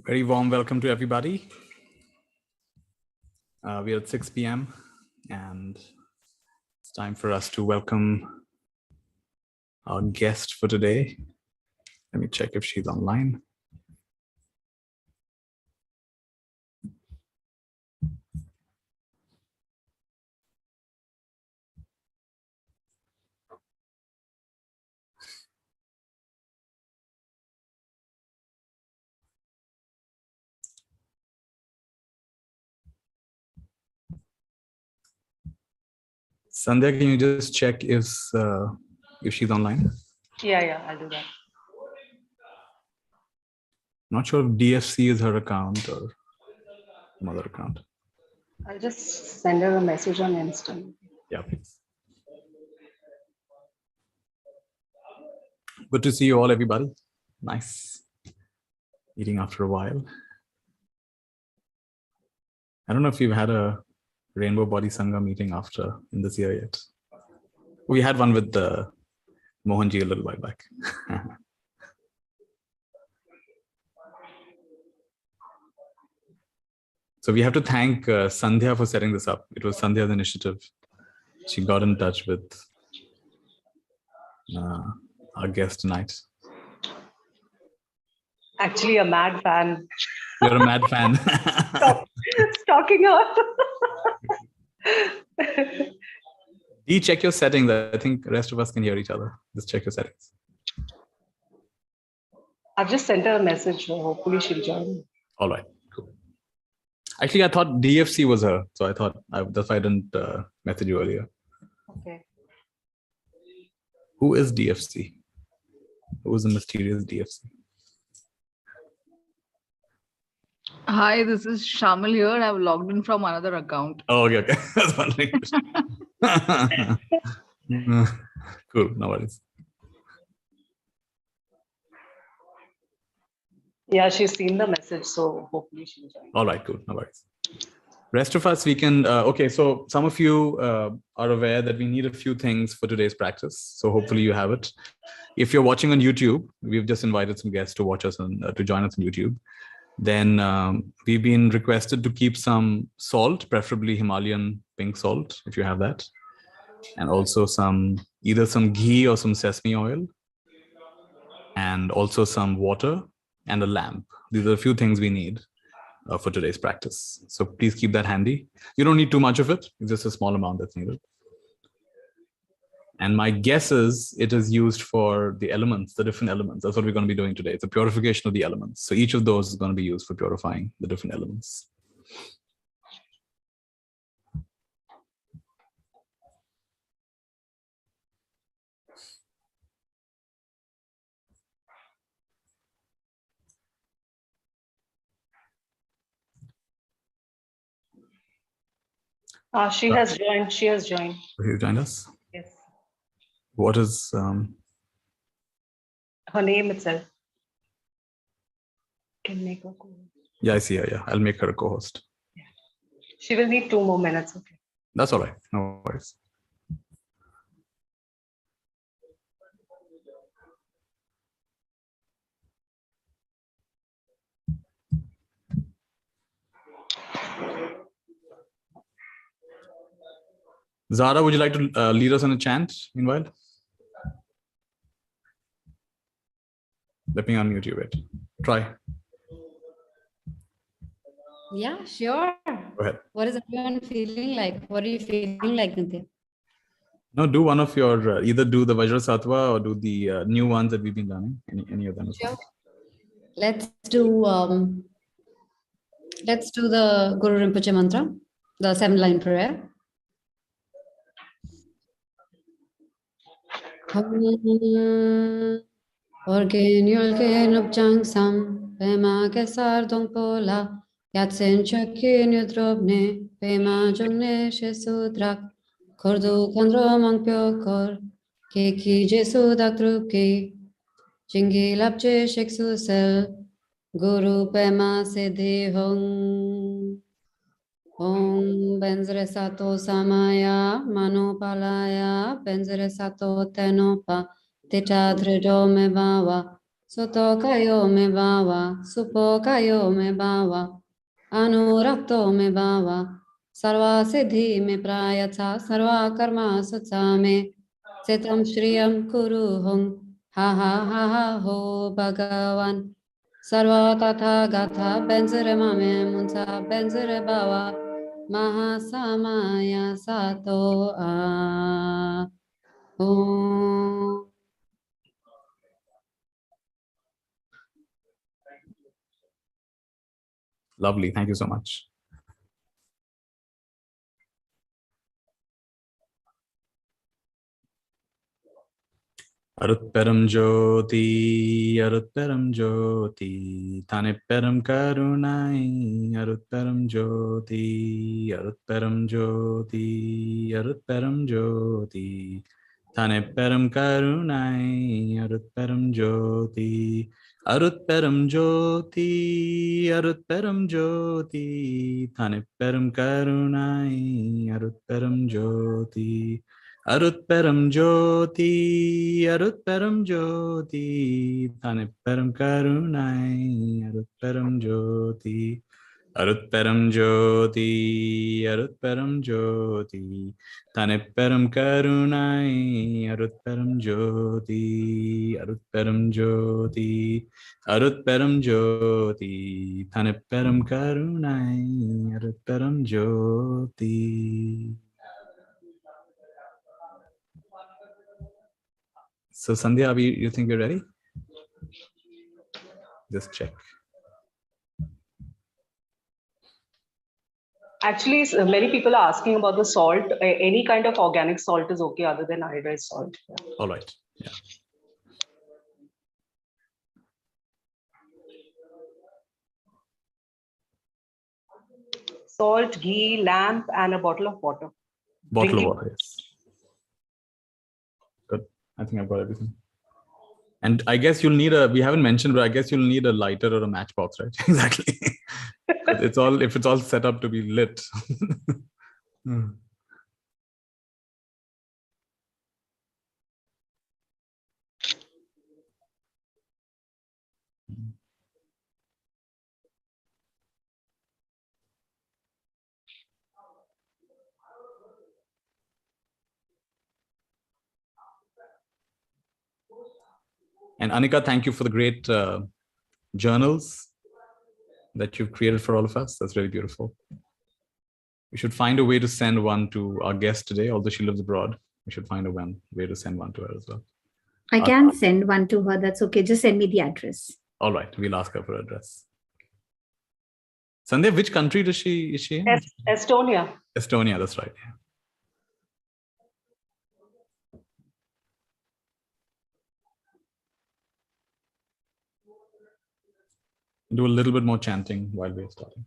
Very warm welcome to everybody. We are at 6 p.m. and it's time for us to welcome our guest for today. Let me check if she's online. Sandhya, can you just check if she's online? Yeah, I'll do that. Not sure if DFC is her account or some other account. I'll just send her a message on Insta. Yeah, please. Good to see you all, everybody. Nice meeting after a while. I don't know if you've had a Rainbow Body Sangha meeting after in this year yet. We had one with Mohanji a little while back. So we have to thank Sandhya for setting this up. It was Sandhya's initiative. She got in touch with our guest tonight. Actually, a mad fan. You're a mad fan. Stalking her. Dee, check your settings. I think the rest of us can hear each other. Just check your settings. I've just sent her a message. So hopefully she'll join. All right, cool. Actually, I thought DFC was her. So I thought that's why I didn't message you earlier. Okay. Who is DFC? Who is the mysterious DFC? Hi, this is Shamil here. I've logged in from another account. Oh, okay. That's wondering. Cool, no worries. Yeah, she's seen the message, so hopefully she'll join. All right, cool, no worries. Rest of us, we can, okay, so some of you are aware that we need a few things for today's practice. So hopefully you have it. If you're watching on YouTube, we've just invited some guests to watch us and to join us on YouTube. Then we've been requested to keep some salt, preferably Himalayan pink salt, if you have that. And also either some ghee or some sesame oil. And also some water and a lamp. These are a few things we need for today's practice. So please keep that handy. You don't need too much of it. It's just a small amount that's needed. And my guess is it is used for the elements, the different elements. That's what we're going to be doing today. It's a purification of the elements. So each of those is going to be used for purifying the different elements. She has joined. She has joined. You joined us? Yes. What is... her name itself. Can make her co-host. Yeah, I see her. Yeah, I'll make her a co-host. Yeah. She will need 2 more minutes. Okay. That's all right. No worries. Zara, would you like to lead us on a chant meanwhile? Let me unmute you. Wait. Try. Yeah, sure. Go ahead. What is everyone feeling like? What are you feeling like, Nitya? No, do one of your, either do the Vajra Sattva or do the new ones that we've been learning. Any of them. Sure. Let's do the Guru Rinpoche mantra, the 7-line prayer. Orgen yolgen upjang sam, pema kesar dong pola, yatsen chokin yudrobne, pema jongne shesudrak, kordu kandro mangpyo kor, keki jesu daktruki, jingi lapche sheksu sel, guru pema siddhi hong. Om benzre sato samaya manopalaya benzre sato tenopa tita dhrido me bhava Soto kayo me bhava, supo kayo me bhava, anurakto me bhava, sarva siddhi me prayatha, sarva karma sutsa me, setam shriyam kuru hum, ha ha ha ha ho bhagavan, sarva tatha gatha benzere mame munsa benzere bhava, maha samaya sato a. Om. Lovely. Thank you so much. Arutperam Jyoti, Arutperam Jyoti, Taneperam Karunai, Arutperam Jyoti, Arutperam Jyoti, Arutperam Jyoti, Taneperam Karunai, Arutperam Jyoti, Arutperam Jyoti, Arutperam Jyoti, Taneperam Karunai, Arutperam Jyoti. Arutperam Jyoti, Arutperam Jyoti, Taneperam Karunai, Arutperam Jyoti, Arutperam Jyoti, Arutperam Jyoti, Taneperam Karunai, Arutperam Jyoti, Arutperam Jyoti, Arutperam Jyoti, Taneperam Karunai, Arutperam Jyoti. So Sandhya, you think we're ready? Just check. Actually, many people are asking about the salt. Any kind of organic salt is okay other than iodized salt. Yeah. All right. Yeah. Salt, ghee, lamp, and a bottle of water. Bottle Drinking of water, yes. Good. I think I've got everything. And I guess you'll need we haven't mentioned, but I guess you'll need a lighter or a matchbox, right? Exactly. If it's all set up to be lit. And Anika, thank you for the great journals that you've created for all of us. That's really beautiful. We should find a way to send one to our guest today, although she lives abroad. We should find a way to send one to her as well. I can send one to her. That's okay. Just send me the address. All right. We'll ask her for her address. Sandhya, which country is she in? Estonia. Estonia, that's right. Yeah. Do a little bit more chanting while we're starting.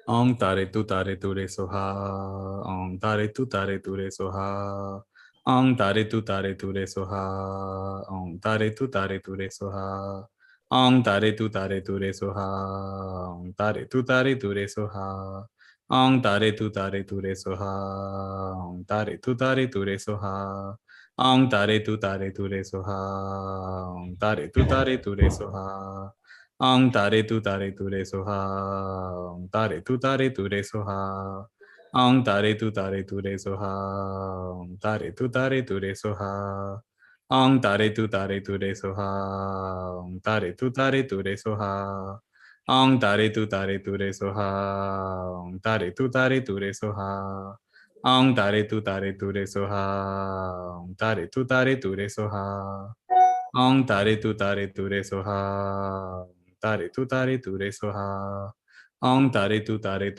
Om tare tu re soha. Om tare tu re soha. Om tare tu re soha. Om tare tu re soha. Om tare tu re soha. Om tare tu re soha. Om tare tu re soha. Om tare tu re soha. Om tare tu re soha. Om tare tu re soha. Ang tare tu re soha. Ang tare tu re soha. Ang tare tu re soha. Ang tare tu re soha. Ang tare tu re soha. Ang tare tu re soha. Ang tare tu re soha. Ang tare tu re soha. Ang tare tu re soha. Ang tare tu re soha. Ang tare tu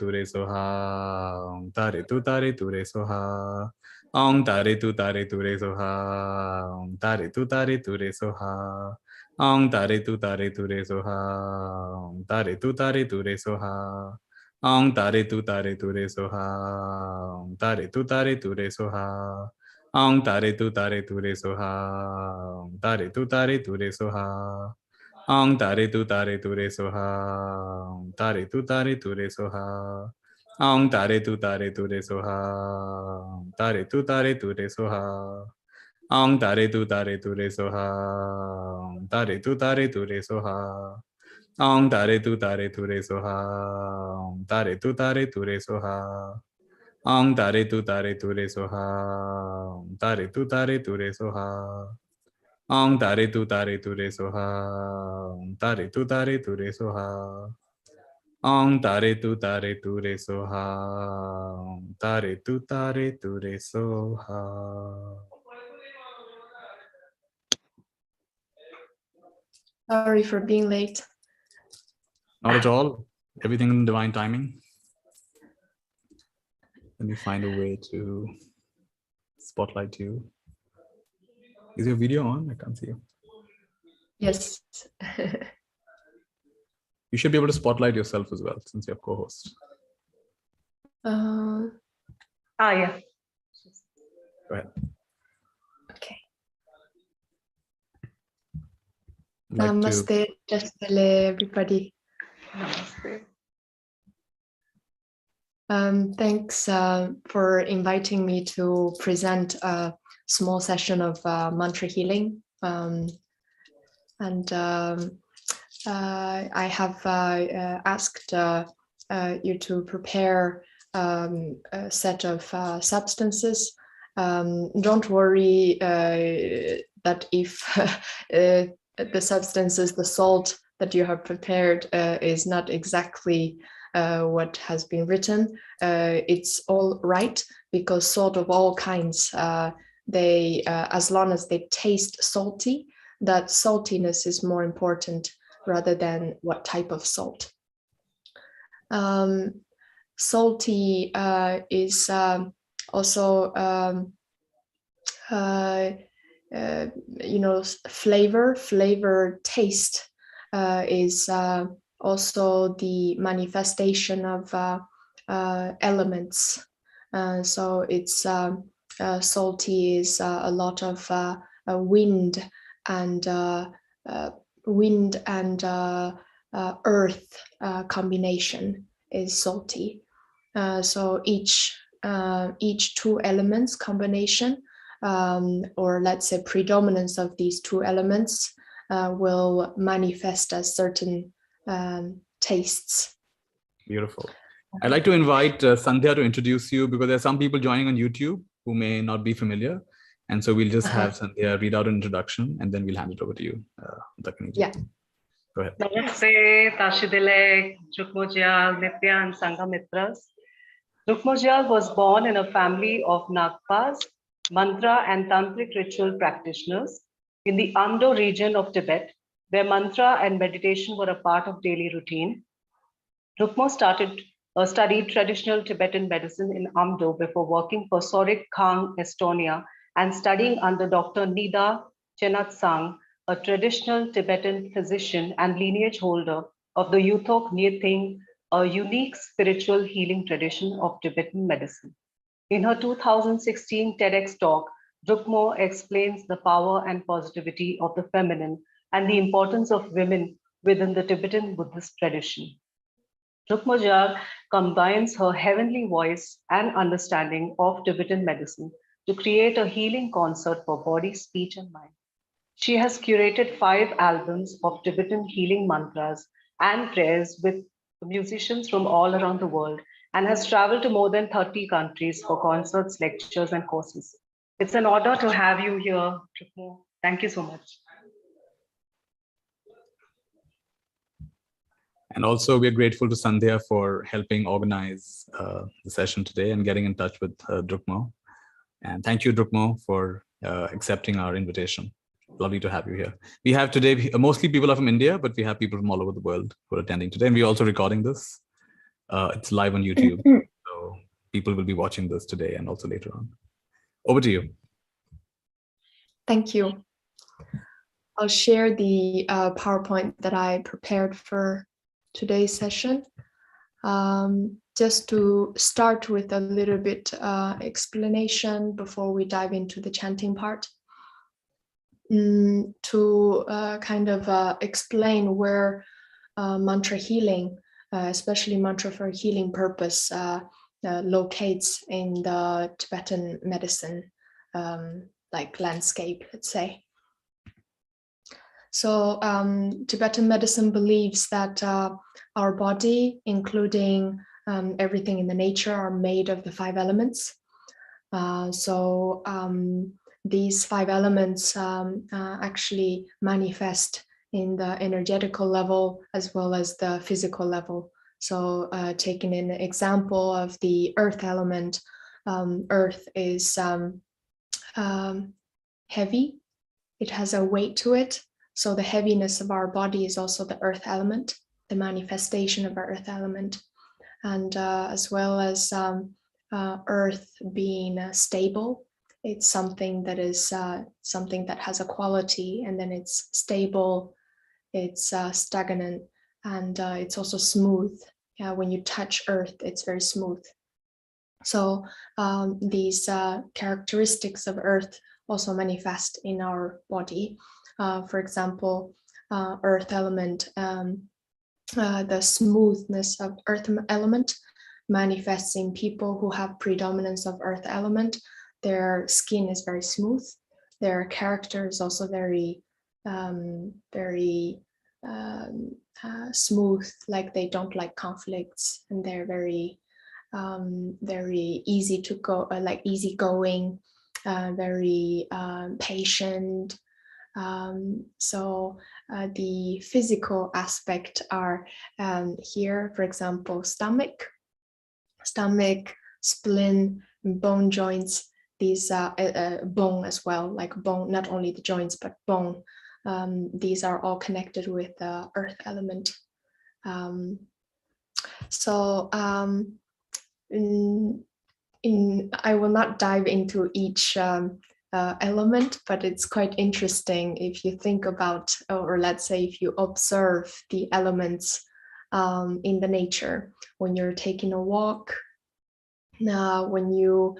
re soha. Tare tu re soha. Ang tare tu re soha. Ang tare tu re soha. Ang tare tu re soha. Ang tare tu re soha. Ang tare tu re soha. Ang tare tu re soha. Ang tare tu re soha. Ang tare tu re soha. Ang tare tu re soha. Ang tare tu re soha. Ang tare tu re soha. Ang tare tu re soha. Aung tare tu re soha. Tare tu re soha. Aung tare tu re soha. Tare tu re soha. Aung tare tu re soha. Tare tu re soha. Aung tare tu re soha. Tare tu re soha. Aung tare tu re soha. Tare tu re soha. Aung tare tu re soha. Tare tu re soha. Sorry for being late. Not at all. Everything in divine timing. Let me find a way to spotlight you. Is your video on? I can't see you. Yes. You should be able to spotlight yourself as well, since you're co-host. Yeah. Go ahead. Okay. Like Namaste, Jasmine, everybody. Namaste. Thanks for inviting me to present a small session of mantra healing. I have asked you to prepare a set of substances. Don't worry that if the substances, the salt that you have prepared is not exactly what has been written, it's all right, because salt of all kinds, they as long as they taste salty, that saltiness is more important rather than what type of salt. Salty is also flavor, taste is also the manifestation of elements. So it's salty is a lot of wind and earth combination is salty. So each two elements combination, or let's say predominance of these two elements, will manifest as certain tastes. Beautiful. I'd like to invite Sandhya to introduce you, because there are some people joining on YouTube who may not be familiar. And so we'll just have Sandhya read out an introduction, and then we'll hand it over to you, Dakhini. Yeah. Go ahead. Namaste, Tashidile, Drukmo Gyal, Nitya, and Sangha Mitras. Drukmo Gyal was born in a family of Nagpas, mantra and tantric ritual practitioners in the Amdo region of Tibet, where mantra and meditation were a part of daily routine. Drukmo studied traditional Tibetan medicine in Amdo before working for Sorik Khang, Estonia, and studying under Dr. Nida Chenatsang, a traditional Tibetan physician and lineage holder of the Yuthok Nyething, a unique spiritual healing tradition of Tibetan medicine. In her 2016 TEDx talk, Drukmo explains the power and positivity of the feminine and the importance of women within the Tibetan Buddhist tradition. Drukmo Gyal combines her heavenly voice and understanding of Tibetan medicine to create a healing concert for body, speech, and mind. She has curated 5 albums of Tibetan healing mantras and prayers with musicians from all around the world, and has traveled to more than 30 countries for concerts, lectures, and courses. It's an honor to have you here, Drukmo. Thank you so much. And also, we're grateful to Sandhya for helping organize the session today and getting in touch with Drukmo. And thank you, Drukmo, for accepting our invitation. Lovely to have you here. We have today, mostly people are from India, but we have people from all over the world who are attending today. And we're also recording this. It's live on YouTube. So people will be watching this today and also later on. Over to you. Thank you. I'll share the PowerPoint that I prepared for today's session. Just to start with a little bit explanation before we dive into the chanting part. To kind of explain where mantra healing especially mantra for healing purpose, locates in the Tibetan medicine like landscape, let's say. So Tibetan medicine believes that our body, including everything in the nature, are made of the 5 elements. So these 5 elements actually manifest in the energetical level as well as the physical level. So taking an example of the earth element, earth is heavy. It has a weight to it. So the heaviness of our body is also the earth element, the manifestation of our earth element. And as well as earth being stable, it's something that is something that has a quality, and then it's stable, it's stagnant, and it's also smooth. Yeah, when you touch earth, it's very smooth. So these characteristics of earth also manifest in our body. For example, earth element, the smoothness of earth element manifests in people who have predominance of earth element. Their skin is very smooth. Their character is also very, very smooth, like they don't like conflicts, and they're very, very easy to go, like easygoing, very patient. So the physical aspect are here, for example, stomach, spleen, bone joints, these bone as well, like bone, not only the joints, but bone. These are all connected with the earth element. So I will not dive into each element, but it's quite interesting if you think about, or let's say if you observe the elements in the nature, when you're taking a walk, when you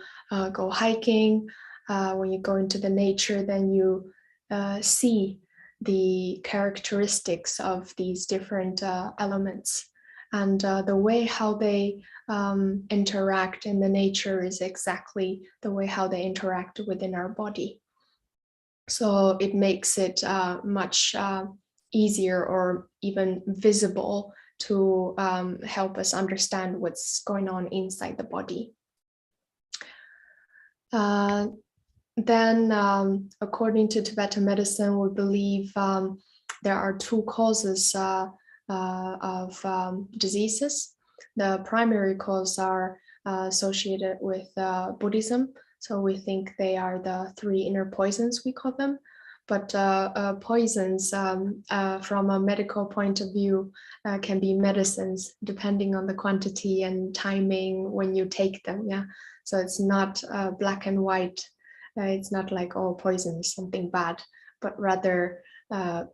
go hiking, when you go into the nature, then you see the characteristics of these different elements. And the way how they interact in the nature is exactly the way how they interact within our body. So it makes it much easier or even visible to help us understand what's going on inside the body. Then, according to Tibetan medicine, we believe there are 2 causes of diseases. The primary cause are associated with Buddhism. So we think they are the 3 inner poisons, we call them. But poisons, from a medical point of view, can be medicines depending on the quantity and timing when you take them. Yeah, so it's not black and white. It's not like, oh, poison is something bad, but rather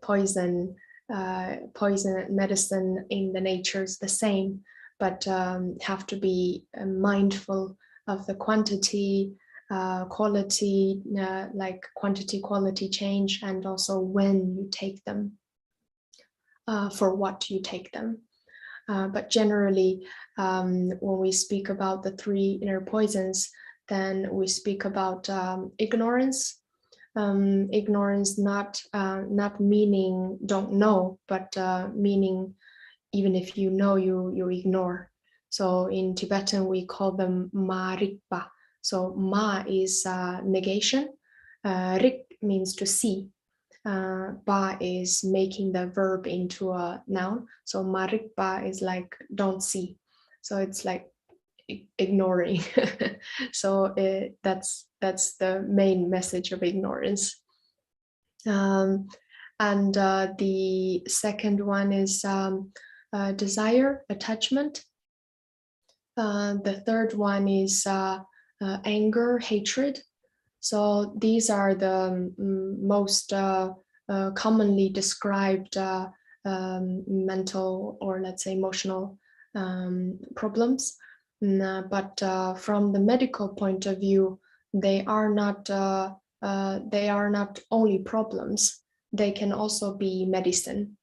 poison medicine in the nature is the same, but have to be mindful of the quantity, quality, like quality change, and also when you take them, for what you take them. But generally, when we speak about the 3 inner poisons, then we speak about ignorance. Ignorance not meaning don't know, but meaning even if you know, you ignore. So in Tibetan we call them ma rikpa. So ma is negation, rik means to see, ba is making the verb into a noun. So ma rikpa is like don't see. So it's like ignoring. So that's the main message of ignorance. And the second one is desire, attachment. The third one is anger, hatred. So these are the most commonly described mental, or let's say emotional problems. But from the medical point of view, they are not only problems. They can also be medicine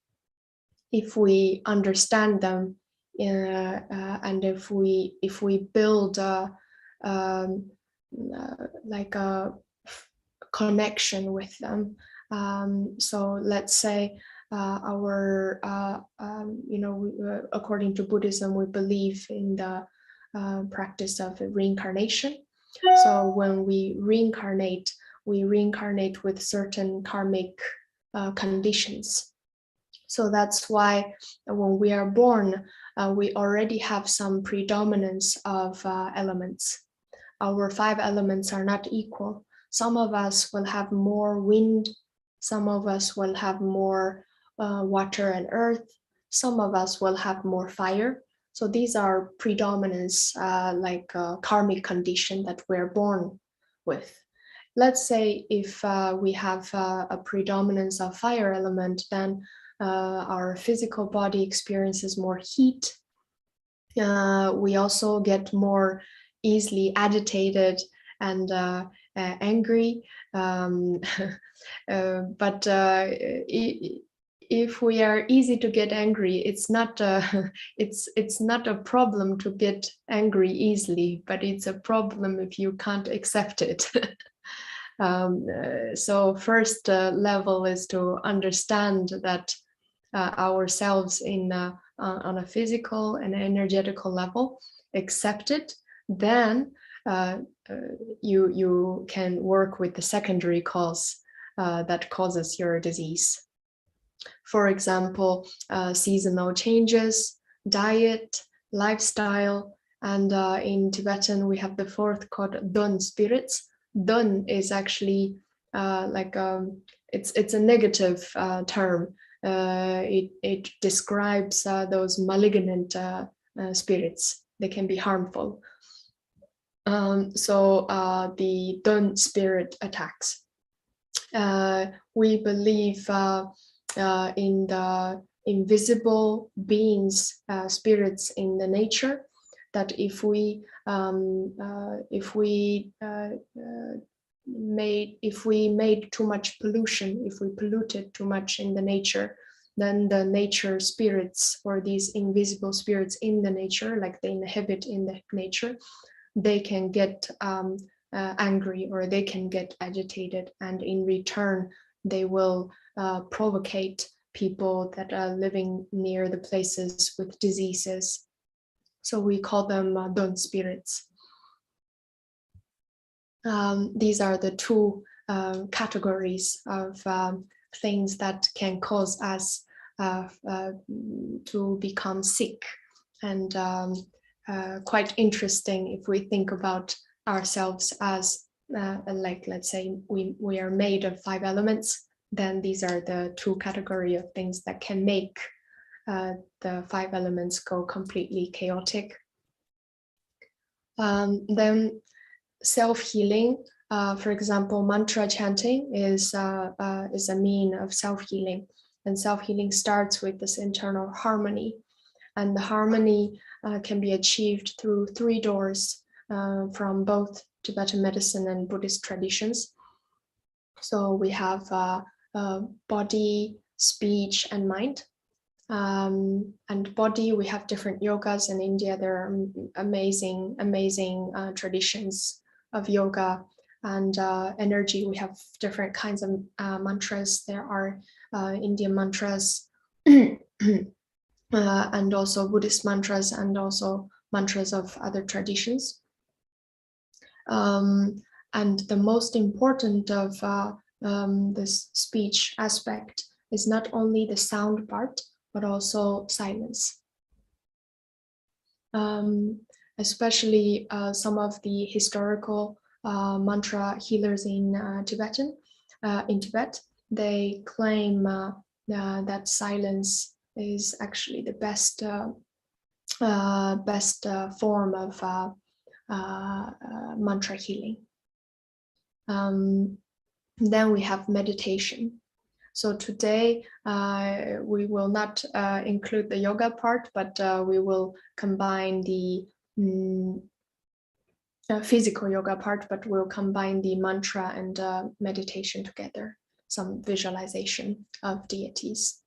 if we understand them and if we build like a connection with them. So let's say according to Buddhism, we believe in the practice of reincarnation. So when we reincarnate with certain karmic conditions. So that's why when we are born, we already have some predominance of elements. Our 5 elements are not equal. Some of us will have more wind, some of us will have more water and earth, some of us will have more fire. So these are predominance, like a karmic condition that we're born with. Let's say if we have a predominance of fire element, then our physical body experiences more heat. We also get more easily agitated and angry. But if we are easy to get angry, it's not a problem to get angry easily, but it's a problem if you can't accept it. So first level is to understand that ourselves on a physical and energetical level, accept it. Then you can work with the secondary cause that causes your disease. For example, seasonal changes, diet, lifestyle, and in Tibetan we have the 4th called Dun spirits. Dun is actually it's a negative term. It describes those malignant spirits. They can be harmful. So the Dun spirit attacks. We believe in the invisible beings, spirits in the nature, that if we made too much pollution, if we polluted too much in the nature, then the nature spirits, or these invisible spirits in the nature, like they inhabit in the nature, they can get angry, or they can get agitated, and in return they will provocate people that are living near the places with diseases. So we call them Dun spirits. These are the 2 categories of things that can cause us to become sick. And quite interesting if we think about ourselves as like, let's say we are made of 5 elements, then these are the 2 categories of things that can make the 5 elements go completely chaotic. Then self-healing, for example, mantra chanting is a mean of self-healing, and self-healing starts with this internal harmony, and the harmony can be achieved through 3 doors from both Tibetan medicine and Buddhist traditions. So we have body, speech, and mind. And body, we have different yogas in India. There are amazing traditions of yoga. And energy, we have different kinds of mantras. There are Indian mantras and also Buddhist mantras, and also mantras of other traditions. And the most important of this speech aspect is not only the sound part, but also silence. Especially some of the historical mantra healers in Tibet, they claim that silence is actually the best form of mantra healing. Then we have meditation. So today we will not include the yoga part, but we will combine the physical yoga part, but we'll combine the mantra and meditation together, some visualization of deities.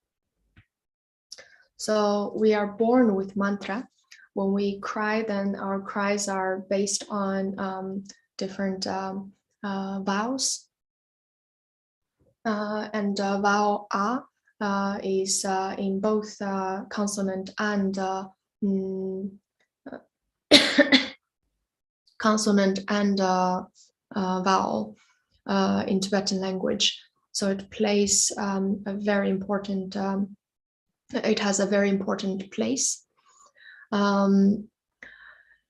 So we are born with mantra. When we cry, then our cries are based on different vowels. And vowel A is in both consonant and consonant and vowel in Tibetan language. So it plays a very important, it has a very important place. It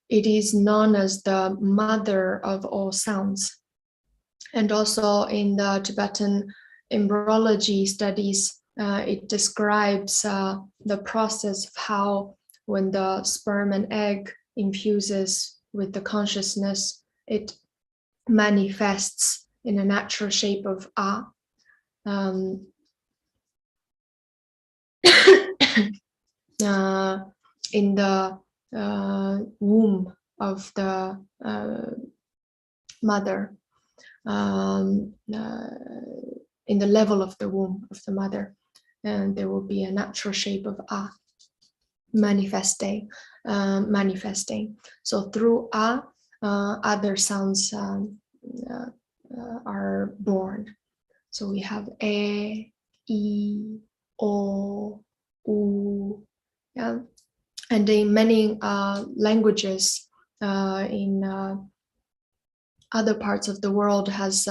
is known as the mother of all sounds. And also in the Tibetan embryology studies, it describes the process of how when the sperm and egg infuses with the consciousness, it manifests in a natural shape of A. In the womb of the mother, in the level of the womb of the mother, and there will be a natural shape of A manifesting. So through A, other sounds are born. So we have E, I, O, U, yeah. And in many languages in other parts of the world has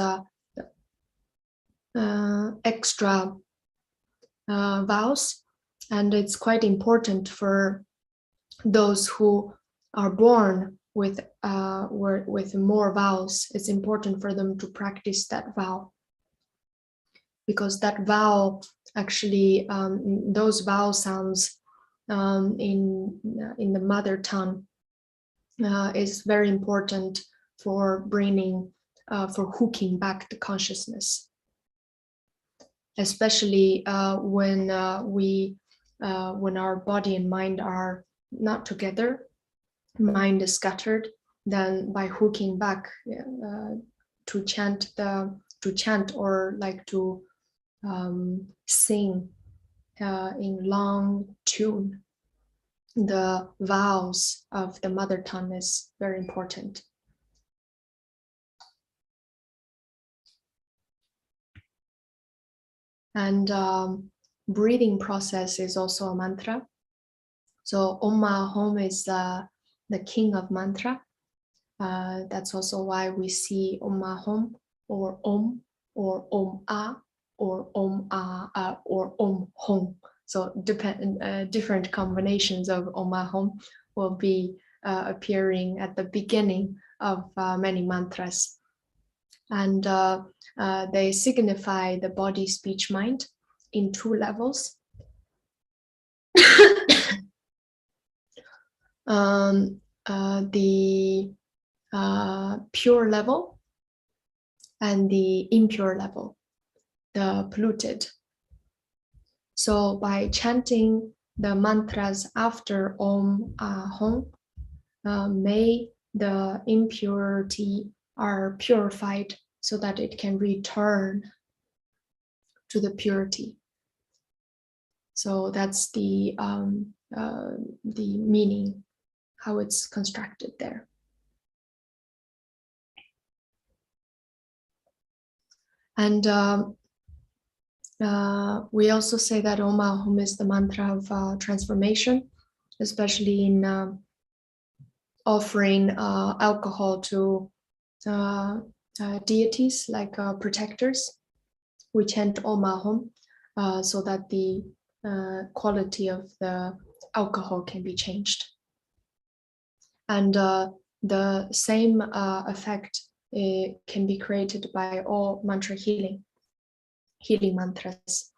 extra vowels, and it's quite important for those who are born with more vowels. It's important for them to practice that vowel, because that vowel actually, those vowel sounds in the mother tongue is very important for bringing, for hooking back the consciousness, especially when when our body and mind are not together, mind is scattered. Then by hooking back to chant or like to sing in long tune, the vowels of the mother tongue is very important. And breathing process is also a mantra. So Om Hum is the king of mantra. That's also why we see Om Hum or Om A or Om or Om Hum. So different combinations of Om Hum will be appearing at the beginning of many mantras. And they signify the body, speech, mind in two levels. The pure level and the impure level, the polluted. So by chanting the mantras after Om Hum, may the impurity are purified so that it can return to the purity. So that's the meaning, how it's constructed there. And we also say that Om Hum is the mantra of transformation, especially in offering alcohol to deities like protectors. We chant Om Hum so that the quality of the alcohol can be changed. And the same effect can be created by all mantra healing mantras,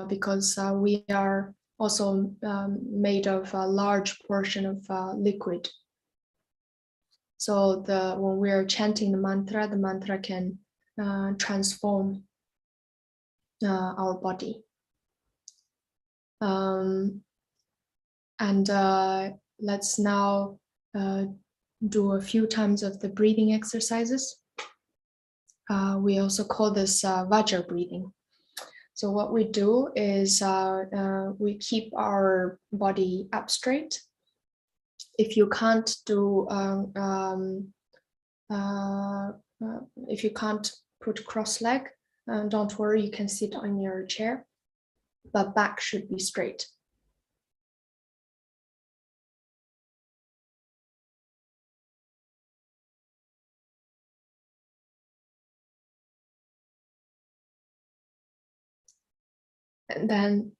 because we are also made of a large portion of liquid. So when we are chanting the mantra can transform our body. And let's now do a few times of the breathing exercises. We also call this Vajra breathing. So what we do is we keep our body up straight. If you can't do, if you can't put cross leg, don't worry, you can sit on your chair, but back should be straight. And then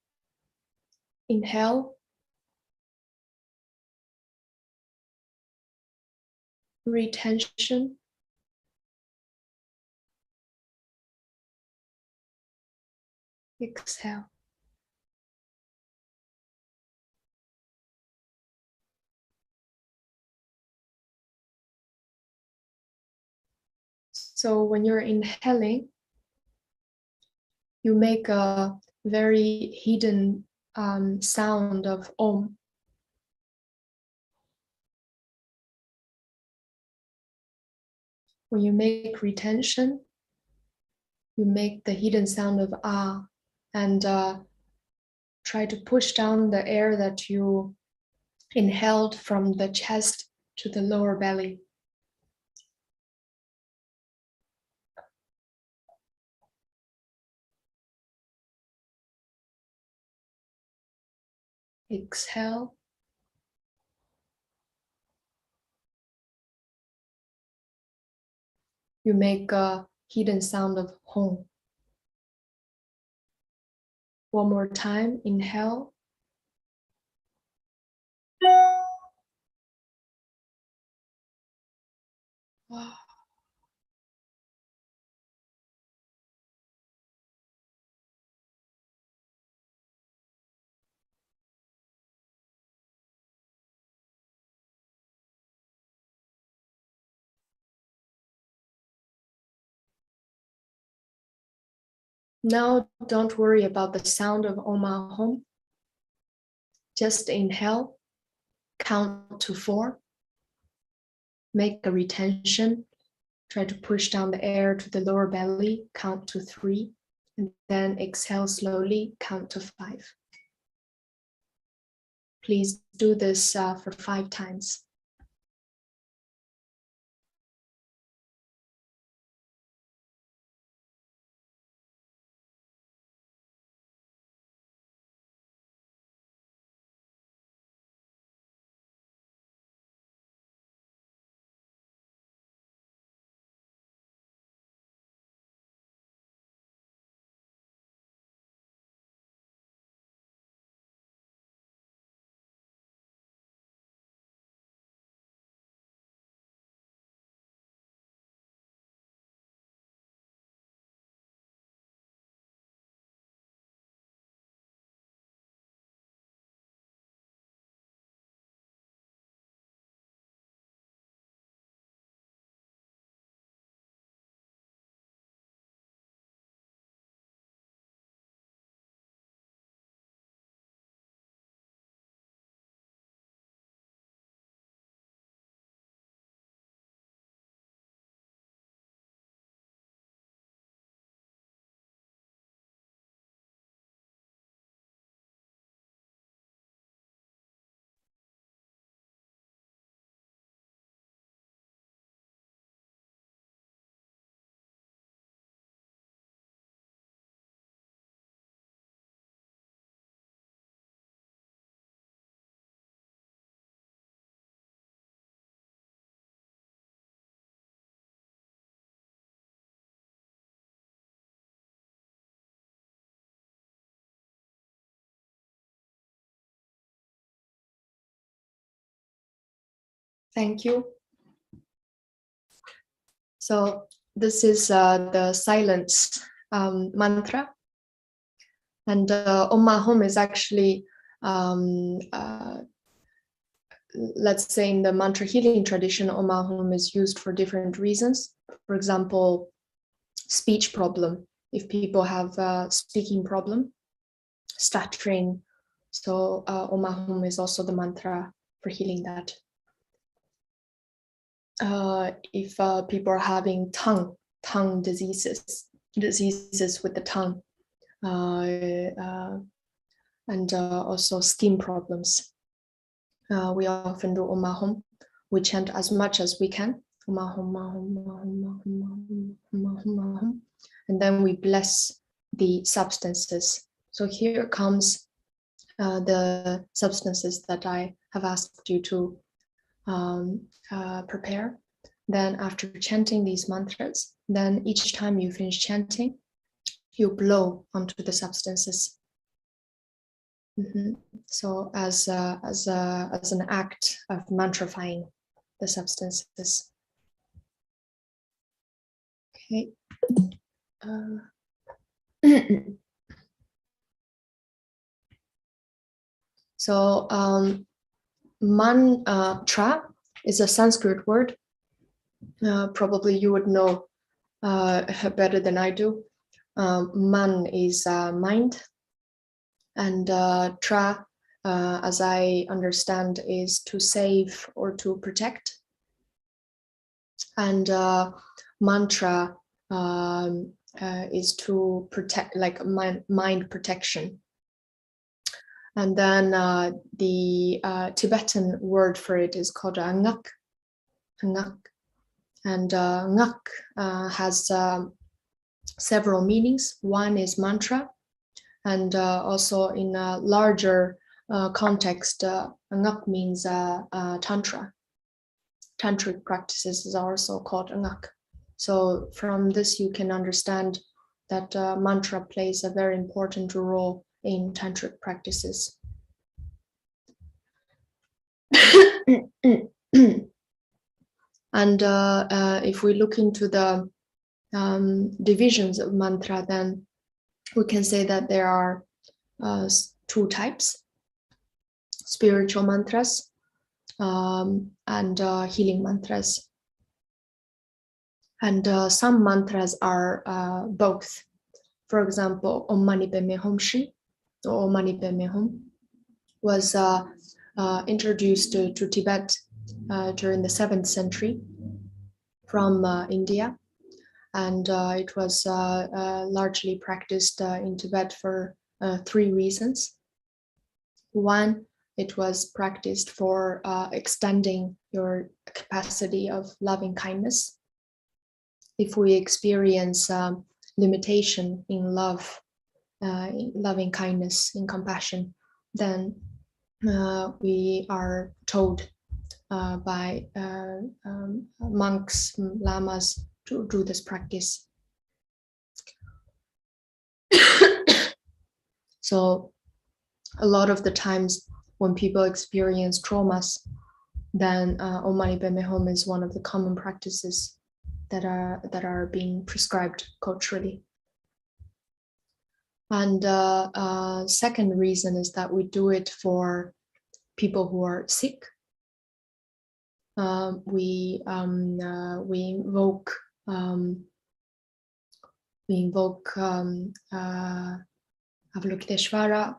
inhale, retention, exhale. So when you're inhaling, you make a very hidden sound of Om. When you make retention, you make the hidden sound of Ah, and try to push down the air that you inhaled from the chest to the lower belly. Exhale. You make a hidden sound of Hong. One more time, inhale. Now, don't worry about the sound of Om Hum. Just inhale, count to 4, make a retention, try to push down the air to the lower belly, count to 3, and then exhale slowly, count to 5. Please do this for 5 times. Thank you. So this is the silence mantra. And Om Hum is actually, let's say in the mantra healing tradition, Om Hum is used for different reasons. For example, speech problem. If people have a speaking problem, stuttering, so Om Hum is also the mantra for healing that. If people are having tongue diseases with the tongue, and also skin problems. We often do Omahom. We chant as much as we can. Omahom, mahom, mahom, mahom, mahom, mahom. And then we bless the substances. So here comes the substances that I have asked you to prepare. Then after chanting these mantras, then each time you finish chanting, you blow onto the substances. So as an act of mantrifying the substances. Okay. So mantra is a Sanskrit word. Probably you would know better than I do. Man is mind, and tra, as I understand, is to save or to protect. And mantra is to protect, like mind protection. And then the Tibetan word for it is called ngak. Ngak. And ngak has several meanings. One is mantra, and also in a larger context, ngak means tantra. Tantric practices is also called ngak. So from this, you can understand that mantra plays a very important role in tantric practices. And if we look into the divisions of mantra, then we can say that there are two types: spiritual mantras and healing mantras. And some mantras are both. For example, Om Mani Padme Hum Shri, or Om Mani Padme Hum, was introduced to Tibet during the 7th century from India. And it was largely practiced in Tibet for 3 reasons. One, it was practiced for extending your capacity of loving kindness. If we experience limitation in love, in loving kindness, in compassion, then we are told by monks, lamas, to do this practice. So a lot of the times when people experience traumas, then Om Mani Padme Hum is one of the common practices that are being prescribed culturally. And second reason is that we do it for people who are sick. We invoke Avalokiteshvara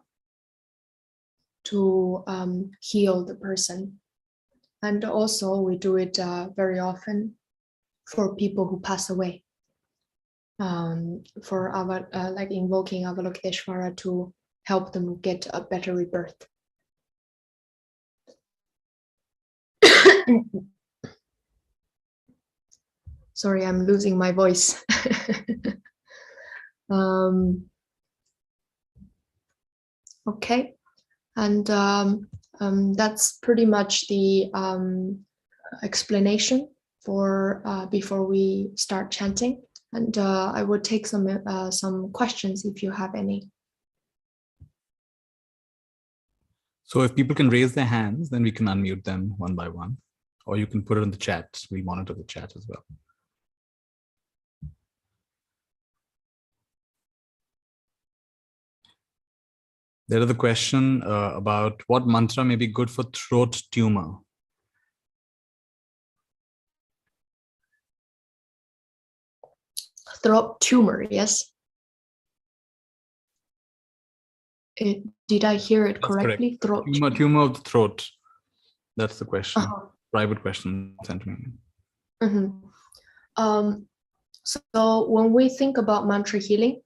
to heal the person. And also we do it very often for people who pass away, for like invoking Avalokiteshvara to help them get a better rebirth. Sorry, I'm losing my voice. Okay, and that's pretty much the explanation for before we start chanting. And I would take some questions if you have any. So if people can raise their hands, then we can unmute them one by one, or you can put it in the chat. We monitor the chat as well. There is a question about what mantra may be good for throat tumor. Throat tumor, yes. Did I hear it correctly? Throat tumor of the throat. That's the question. Private question sent me. So when we think about mantra healing,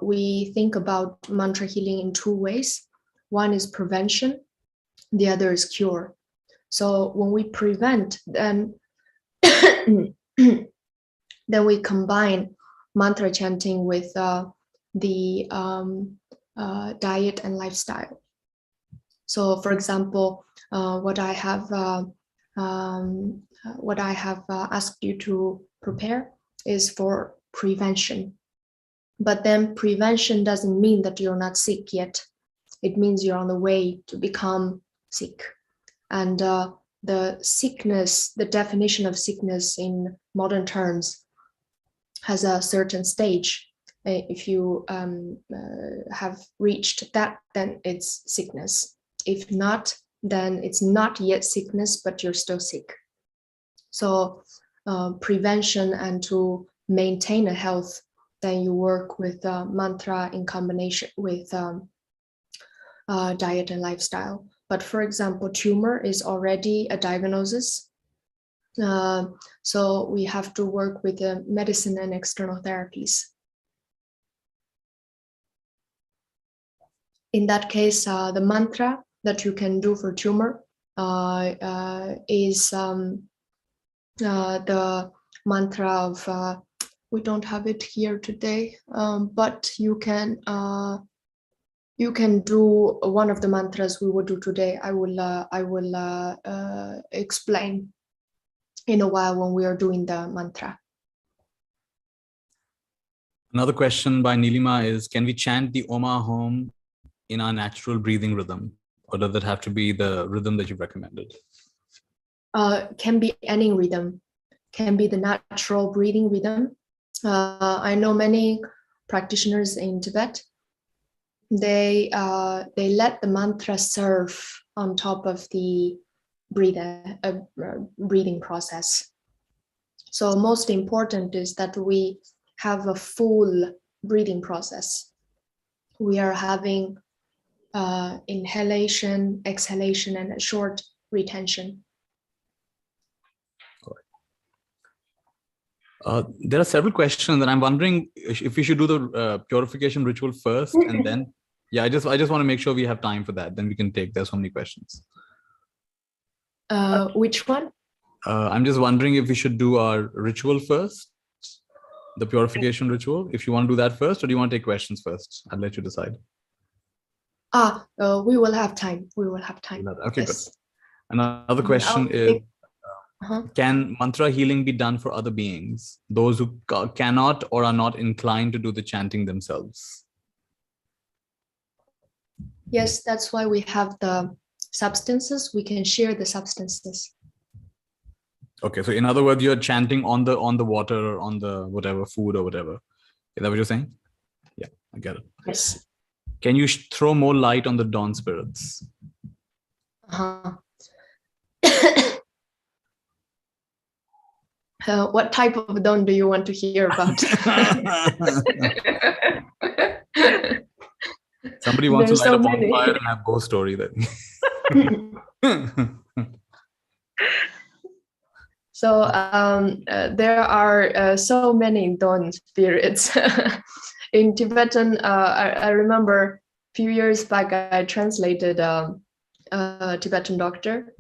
we think about mantra healing in two ways. One is prevention, the other is cure. So when we prevent, then then we combine mantra chanting with the diet and lifestyle. So, for example, what I have asked you to prepare is for prevention. But then prevention doesn't mean that you're not sick yet. It means you're on the way to become sick. And the sickness, the definition of sickness in modern terms has a certain stage. If you have reached that, then it's sickness. If not, then it's not yet sickness, but you're still sick. So prevention and to maintain a health, then you work with mantra in combination with diet and lifestyle. But for example, tumor is already a diagnosis. So we have to work with medicine and external therapies. In that case, the mantra that you can do for tumor is the mantra of, we don't have it here today, but you can do one of the mantras we will do today. I will explain in a while when we are doing the mantra. Another question by Nilima is, can we chant the Om Ahom in our natural breathing rhythm, or does it have to be the rhythm that you've recommended? Can be any rhythm, can be the natural breathing rhythm. I know many practitioners in Tibet, they let the mantra serve on top of the breathing process. So most important is that we have a full breathing process. We are having inhalation, exhalation, and a short retention. There are several questions, and I'm wondering if we should do the purification ritual first, and then, yeah, I just want to make sure we have time for that. Then we can take. There's so many questions. Which one? I'm just wondering if we should do our ritual first, the purification ritual. If you want to do that first, or do you want to take questions first? I'll let you decide. We will have time. We will have time. Okay, yes. good. Another question is, Uh-huh. can mantra healing be done for other beings, those who cannot or are not inclined to do the chanting themselves? Yes, that's why we have the substances. We can share the substances. Okay, so in other words, you're chanting on the water or on the whatever food or whatever. Is that what you're saying? Yeah, I get it. Yes. Can you throw more light on the dawn spirits? Uh-huh. What type of dawn do you want to hear about? Somebody wants There's to light so a bonfire many. and have ghost story then. So there are so many dawn spirits. In Tibetan, I remember a few years back, I translated a Tibetan doctor.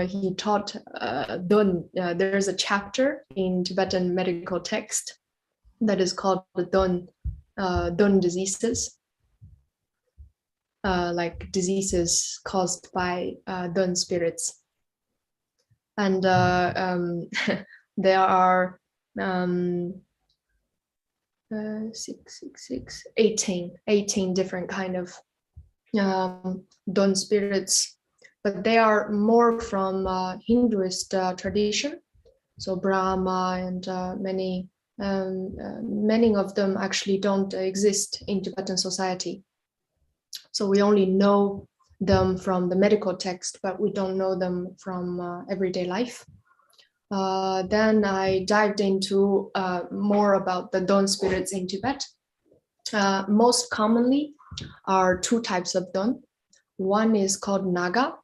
He taught dawn. There's a chapter in Tibetan medical text that is called the dawn diseases. Like diseases caused by dawn spirits. And there are 18 different kind of dawn spirits, but they are more from Hinduist tradition. So Brahma and many of them actually don't exist in Tibetan society. So we only know them from the medical text, but we don't know them from everyday life. Then I dived into more about the dawn spirits in Tibet. Most commonly are two types of dawn. One is called Naga,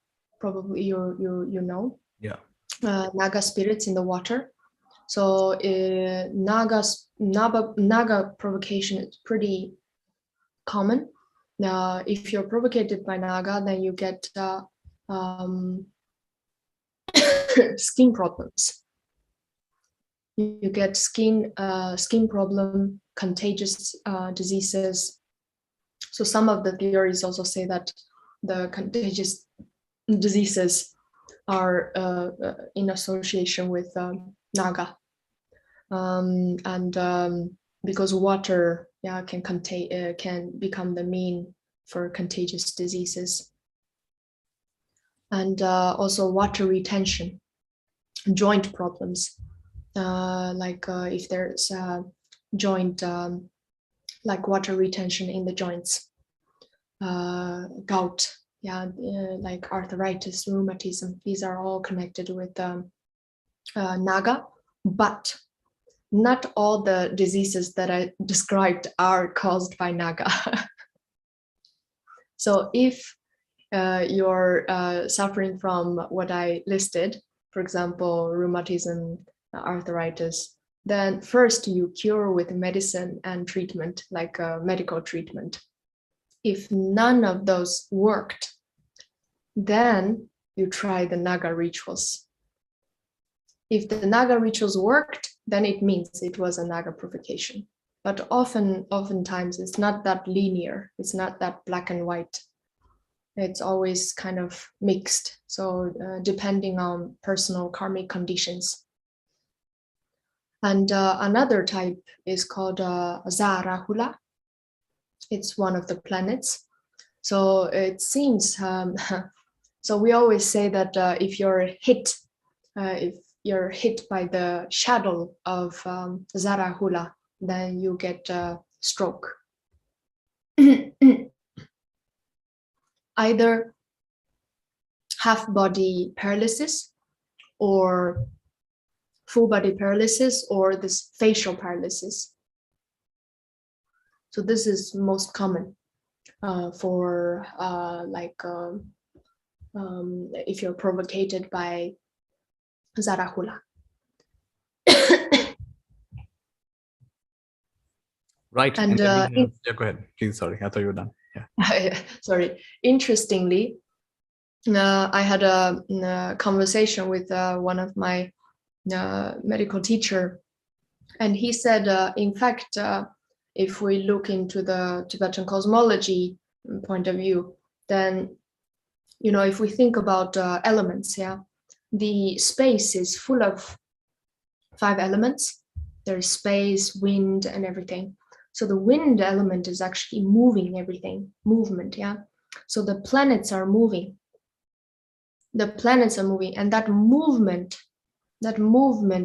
probably you know. Yeah. Naga spirits in the water. So Naga provocation is pretty common. Now, if you're provoked by Naga, then you get skin problems. You get skin problem, contagious diseases. So some of the theories also say that the contagious diseases are in association with Naga, because water, can become the mean for contagious diseases, and also water retention, joint problems, if there's joint like water retention in the joints, gout, like arthritis, rheumatism. These are all connected with Naga, but not all the diseases that I described are caused by Naga. So if you're suffering from what I listed, for example, rheumatism, arthritis, then first you cure with medicine and treatment, like medical treatment. If none of those worked, then you try the Naga rituals. If the Naga rituals worked, then it means it was a Naga provocation. But oftentimes it's not that linear. It's not that black and white. It's always kind of mixed. So depending on personal karmic conditions. And another type is called Zarahula. It's one of the planets. So it seems, so we always say that if you're hit by the shadow of Zarahula, then you get a stroke. Either half body paralysis or full body paralysis, or this facial paralysis. So this is most common for if you're provoked by Zarahula. Right. And yeah, go ahead, please. Sorry, I thought you were done. Yeah. Sorry. Interestingly, I had a conversation with one of my medical teacher, and he said, in fact, if we look into the Tibetan cosmology point of view, then, if we think about elements, the space is full of 5 elements. There's space, wind, and everything. So the wind element is actually moving everything, movement, So the planets are moving. And that movement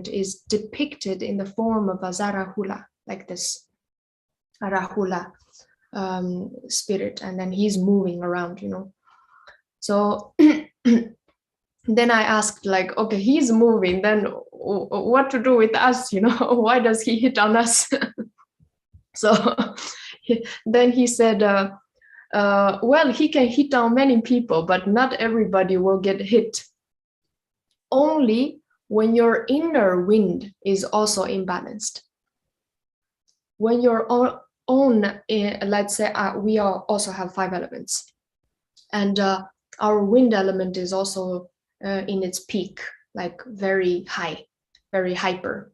is depicted in the form of a Zarahula, like this Arahula spirit, and then he's moving around, So then I asked, like, okay, he's moving, then what to do with us, Why does he hit on us? So then he said, well, he can hit on many people, but not everybody will get hit. Only when your inner wind is also imbalanced. When your own, let's say we also have 5 elements, and our wind element is also in its peak, like very high, very hyper,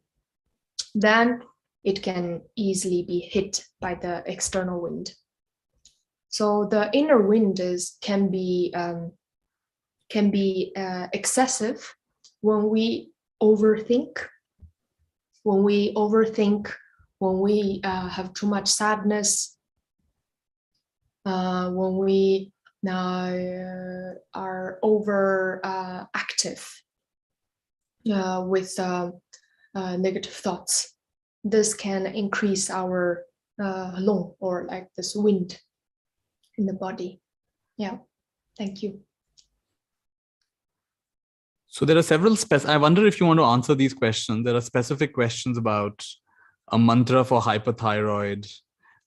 then it can easily be hit by the external wind. So the inner wind can be excessive when we overthink. When we have too much sadness, when we are over active with negative thoughts. This can increase our long, or like this wind in the body. Yeah, thank you. So there are several I wonder if you want to answer these questions. There are specific questions about a mantra for hyperthyroid,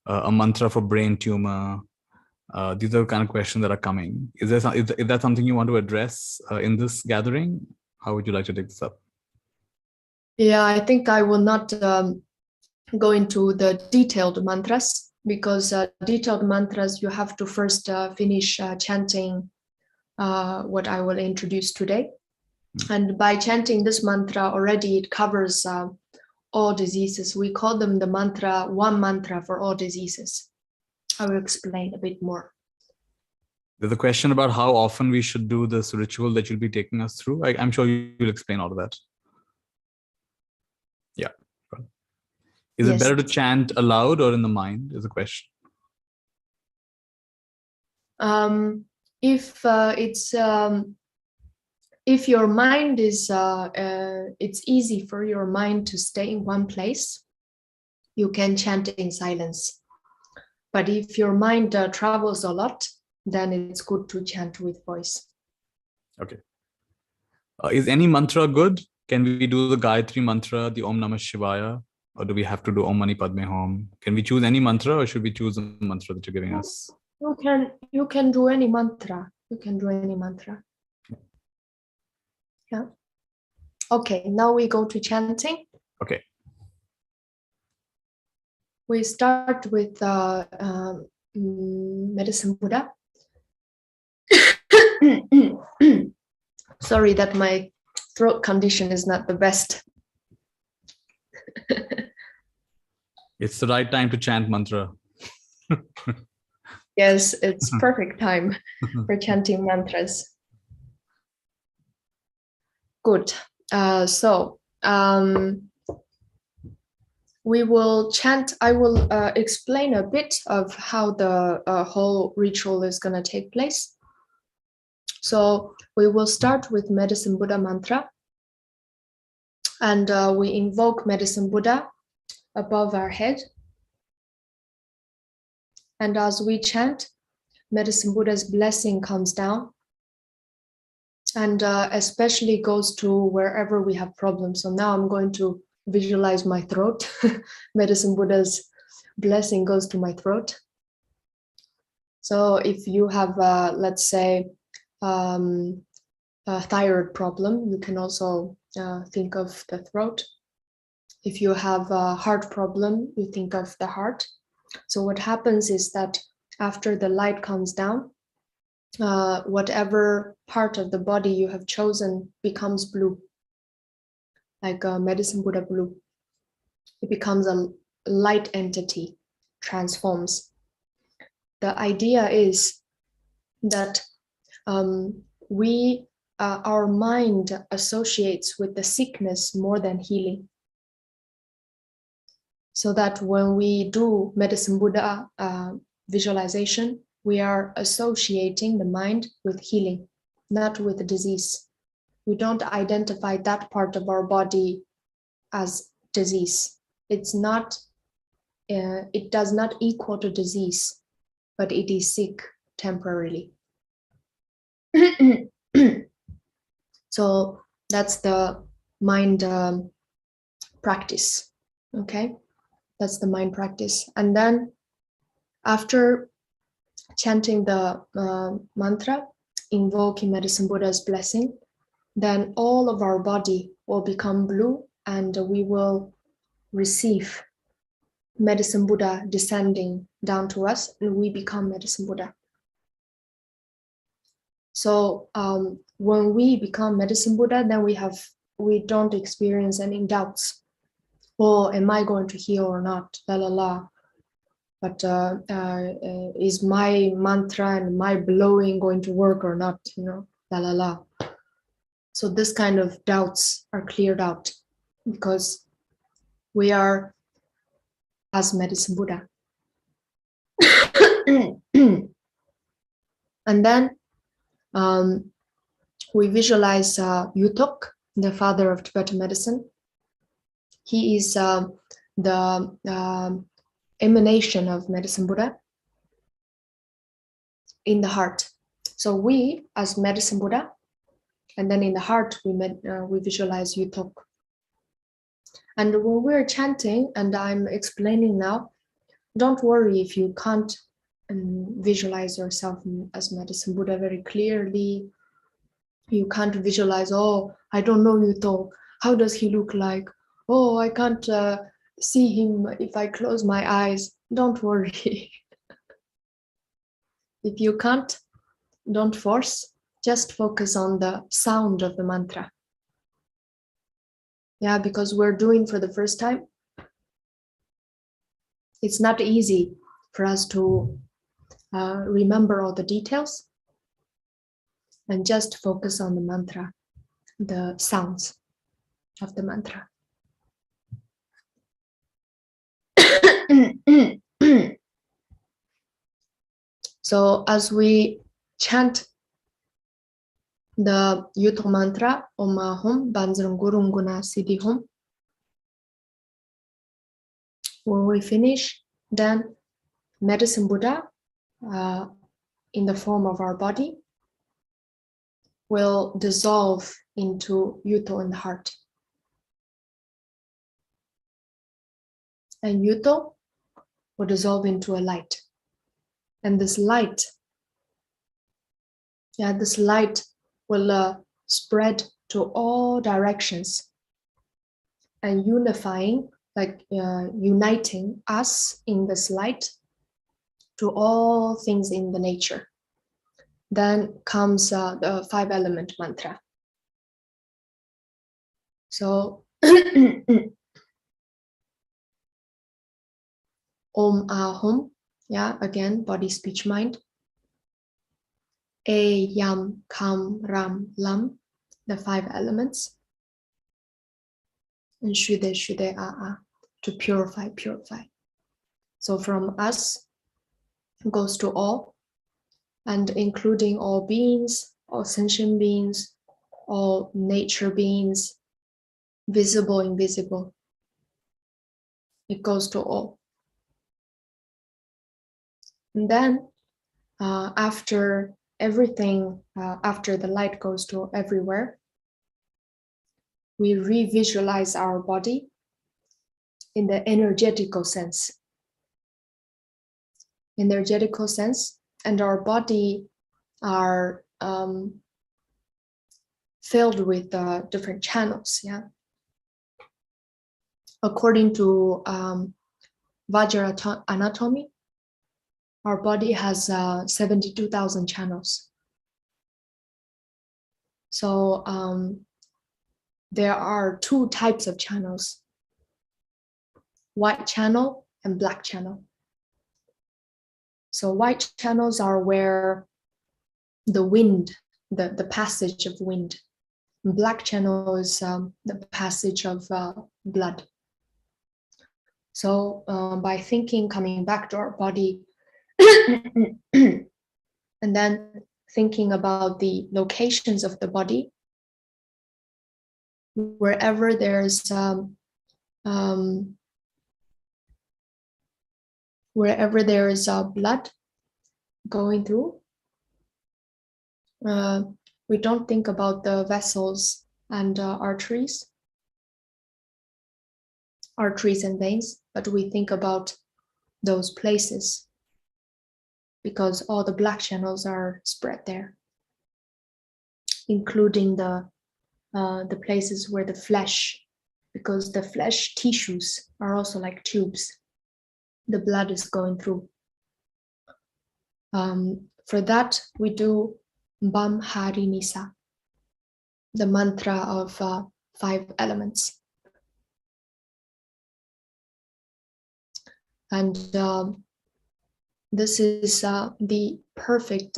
a mantra for brain tumor. These are the kind of questions that are coming. Is that something you want to address in this gathering? How would you like to take this up? Yeah, I think I will not go into the detailed mantras, because detailed mantras you have to first finish chanting what I will introduce today. And by chanting this mantra already, it covers all diseases. We call them the mantra, one mantra for all diseases. I will explain a bit more. There's a question about how often we should do this ritual that you'll be taking us through. I'm sure you'll explain all of that. Yeah. Is it Yes. better to chant aloud or in the mind is the question. If your mind is, it's easy for your mind to stay in one place, you can chant in silence. But if your mind travels a lot, then it's good to chant with voice. Okay. Is any mantra good? Can we do the Gayatri mantra, the Om Namah Shivaya, or do we have to do Om Mani Padme Hum? Can we choose any mantra, or should we choose the mantra that you're giving us? You can do any mantra. You can do any mantra. Yeah. Okay, now we go to chanting. Okay. We start with Medicine Buddha. Sorry that my throat condition is not the best. It's the right time to chant mantra. Yes, it's perfect time for chanting mantras. Good. We will chant. I will explain a bit of how the whole ritual is going to take place. So we will start with Medicine Buddha mantra. And we invoke Medicine Buddha above our head. And as we chant, Medicine Buddha's blessing comes down. And especially goes to wherever we have problems. So now I'm going to visualize my throat. Medicine Buddha's blessing goes to my throat. So if you have, let's say, a thyroid problem, you can also think of the throat. If you have a heart problem, you think of the heart. So what happens is that after the light comes down, whatever part of the body you have chosen becomes blue, like Medicine Buddha blue. It becomes a light entity, transforms. The idea is that our mind associates with the sickness more than healing. So that when we do Medicine Buddha visualization, we are associating the mind with healing, not with the disease. We don't identify that part of our body as disease. It's not, it does not equal to disease, but it is sick temporarily. So that's the mind practice, okay? That's the mind practice. And then after chanting the mantra, invoking Medicine Buddha's blessing, then all of our body will become blue and we will receive Medicine Buddha descending down to us and we become Medicine Buddha. So when we become Medicine Buddha, then we don't experience any doubts. Oh, am I going to heal or not? La la la. But is my mantra and my blowing going to work or not? You know, la la la. So this kind of doubts are cleared out because we are as Medicine Buddha. And then we visualize Yutok, the father of Tibetan medicine. He is the emanation of Medicine Buddha in the heart. So we, as Medicine Buddha, and then in the heart, we visualize Yutok. And when we're chanting, and I'm explaining now, don't worry if you can't visualize yourself as Medicine Buddha very clearly. You can't visualize, oh, I don't know Yutok. How does he look like? oh, I can't see him if I close my eyes. Don't worry. If you can't, don't force. Just focus on the sound of the mantra. Yeah, because we're doing for the first time. It's not easy for us to remember all the details and just focus on the mantra, the sounds of the mantra. So as we chant the Yuto mantra, Om Ahum Banzram Gurum Guna Siddhi Hum, when we finish, then Medicine Buddha, in the form of our body, will dissolve into Yuto in the heart. And Yuto will dissolve into a light. And this light, this light will spread to all directions and unifying, uniting us in this light to all things in the nature. Then comes the 5-element mantra. So Om Ahum, again, body, speech, mind. A, Yam, Kam, Ram, Lam, the 5 elements. And Shude, Shude, A, to purify, purify. So from us goes to all, and including all beings, all sentient beings, all nature beings, visible, invisible. It goes to all. And then after everything, after the light goes to everywhere, we re-visualize our body in the energetical sense. Energetical sense, and our body are filled with different channels. According to Vajra anatomy, our body has 72,000 channels. So there are 2 types of channels: white channel and black channel. So white channels are where the wind, the passage of wind. Black channel is the passage of blood. So by thinking, coming back to our body, and then thinking about the locations of the body, wherever there's blood going through, we don't think about the vessels and arteries and veins, but we think about those places, because all the black channels are spread there, including the places where the flesh, because the flesh tissues are also like tubes, the blood is going through. For that, we do Bam Hari Nisa, the mantra of 5 elements. And this is the perfect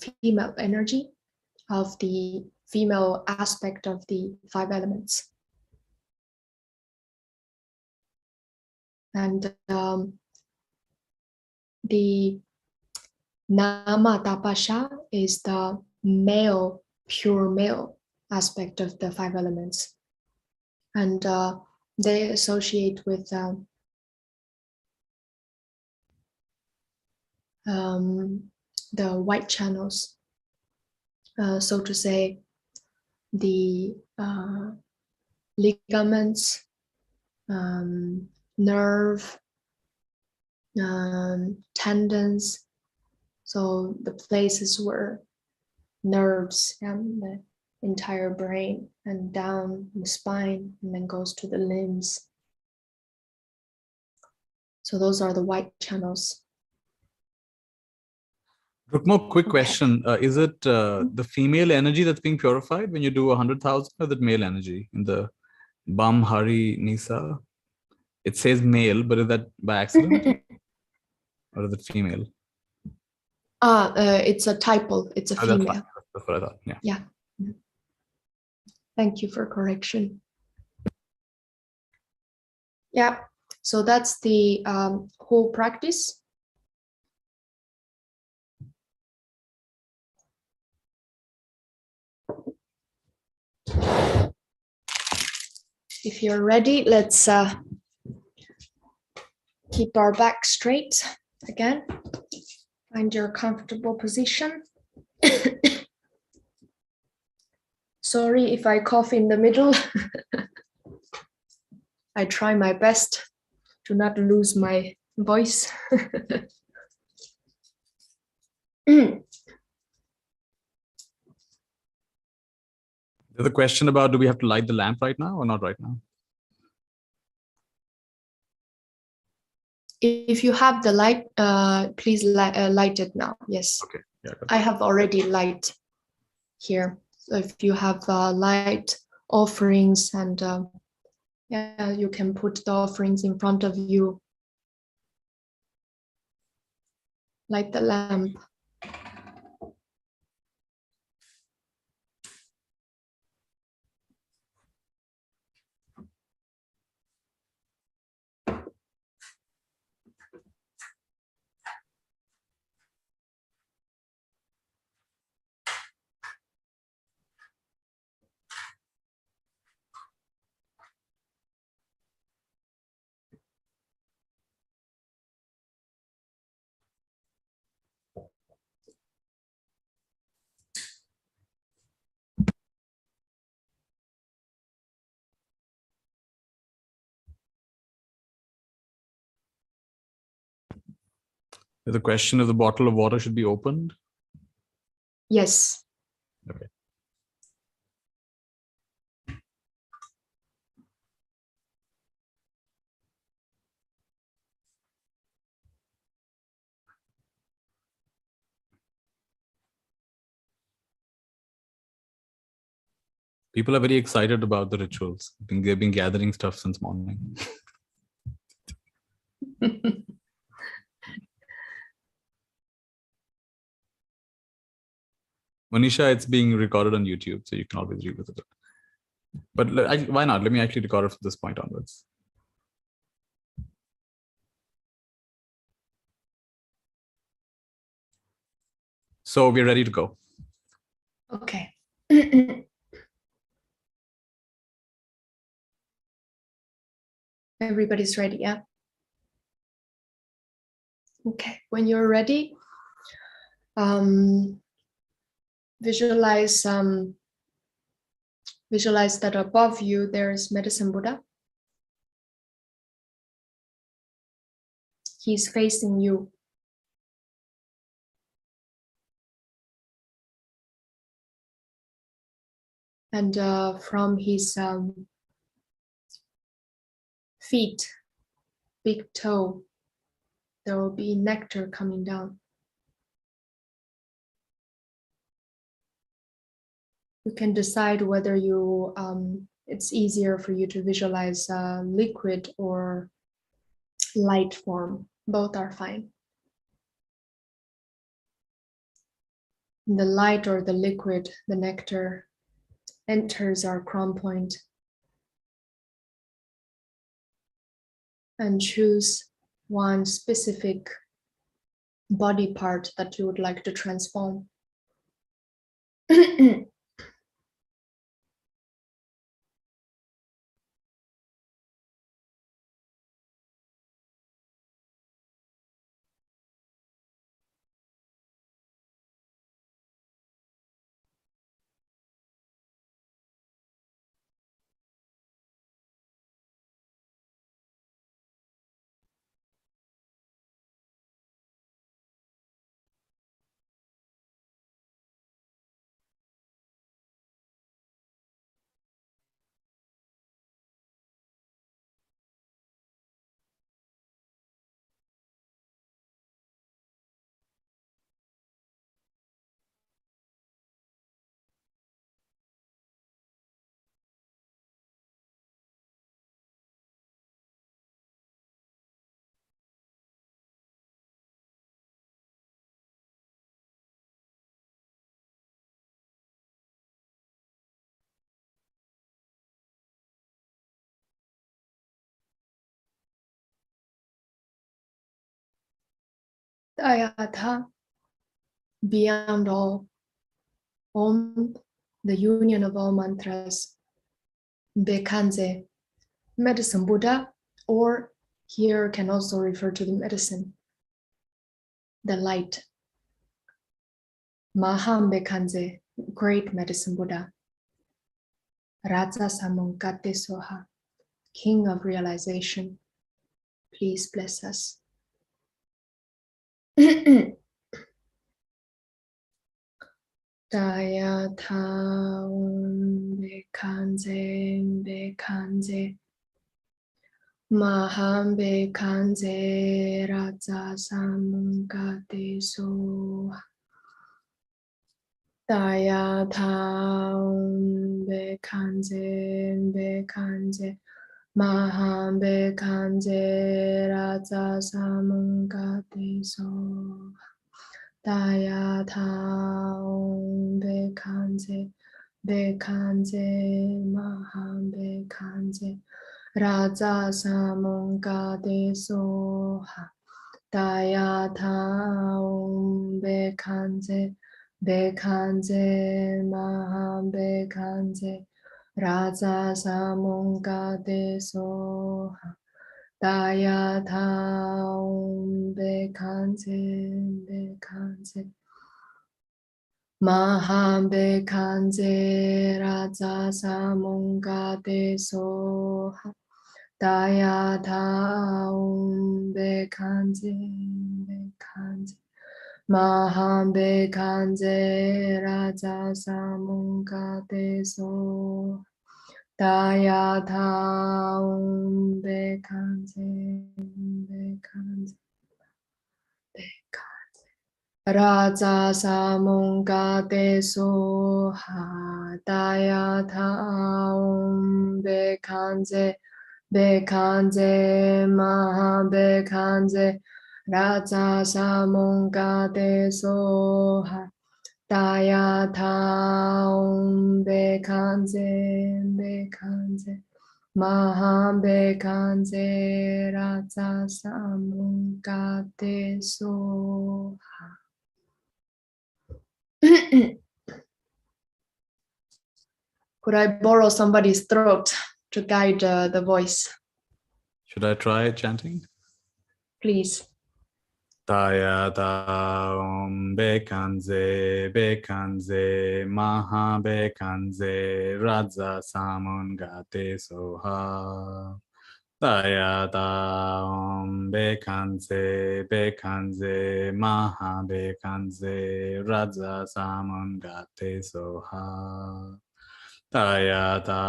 female energy of the female aspect of the 5 elements. And the Nama Tapasha is the male, pure male aspect of the 5 elements. And they associate with the white channels, so to say, the ligaments, nerve, tendons, so the places where nerves and entire brain and down the spine, and then goes to the limbs. So those are the white channels. Drukmo, quick Okay. question. Is it the female energy that's being purified when you do 100,000, or the male energy in the Bam Hari Nisa? It says male, but is that by accident? Or is it female? It's a typo. It's a Oh, that's female. fine. That's what I thought. Yeah. Yeah. Thank you for correction. Yeah. So that's the whole practice. If you're ready, let's keep our back straight again. Find your comfortable position. Sorry if I cough in the middle. I try my best to not lose my voice. There's a question about, do we have to light the lamp right now or not right now? If you have the light, please light it now. Yes. Okay. Yeah. I have already light here. So if you have light offerings, and yeah, you can put the offerings in front of you. Light the lamp. There's a question if the bottle of water should be opened. Yes. Okay. People are very excited about the rituals. I think they've been gathering stuff since morning. Manisha, it's being recorded on YouTube, so you can always revisit it. But why not? Let me actually record it from this point onwards. So we're ready to go. Okay. Everybody's ready, yeah? Okay, when you're ready, visualize that above you there is Medicine Buddha. He's facing you. And from his feet, big toe, there will be nectar coming down. You can decide whether you it's easier for you to visualize liquid or light form. Both are fine. In the light or the liquid, the nectar enters our crown point. And choose one specific body part that you would like to transform. Tayatha, beyond all, Om, the union of all mantras, Bekanze, medicine Buddha, or here can also refer to the medicine, the light. Maham Bekanze, great medicine Buddha. Raja Samungate Soha, king of realization, please bless us. Tayatha Bekanze Bekanze Maham Bekanze Raja Samungate Soha Tayatha Bekanze Bekanze Maham Bekanze Raja Samungate Soha Tayatha Bekanze Bekanze Maham Bekanze Raja Samungate Soha Tayatha Bekanze Bekanze Maham Bekanze Raja Samungate Soha Tayatha Bekanze Bekanze Maham Bekanze Raja Samungate Soha Tayatha Bekanze Bekanze Maham Bekanze Raja Samungate Soha Tayatha Bekanze Bekanze Bekanze Raja Samungate Soha Tayatha Bekanze Bekanze Maha Bekanze Raja Samungate Soha Tayatha Bekanze Bekanze Maha Bekanze Raja Samungate Soha. Could I borrow somebody's throat to guide the voice? Should I try chanting? Please. Tayatha Bekanze Bekanze Maha Bekanze Raja Samungate Soha Tayatha Bekanze Bekanze Maha Bekanze Raja Samungate Soha Tayatha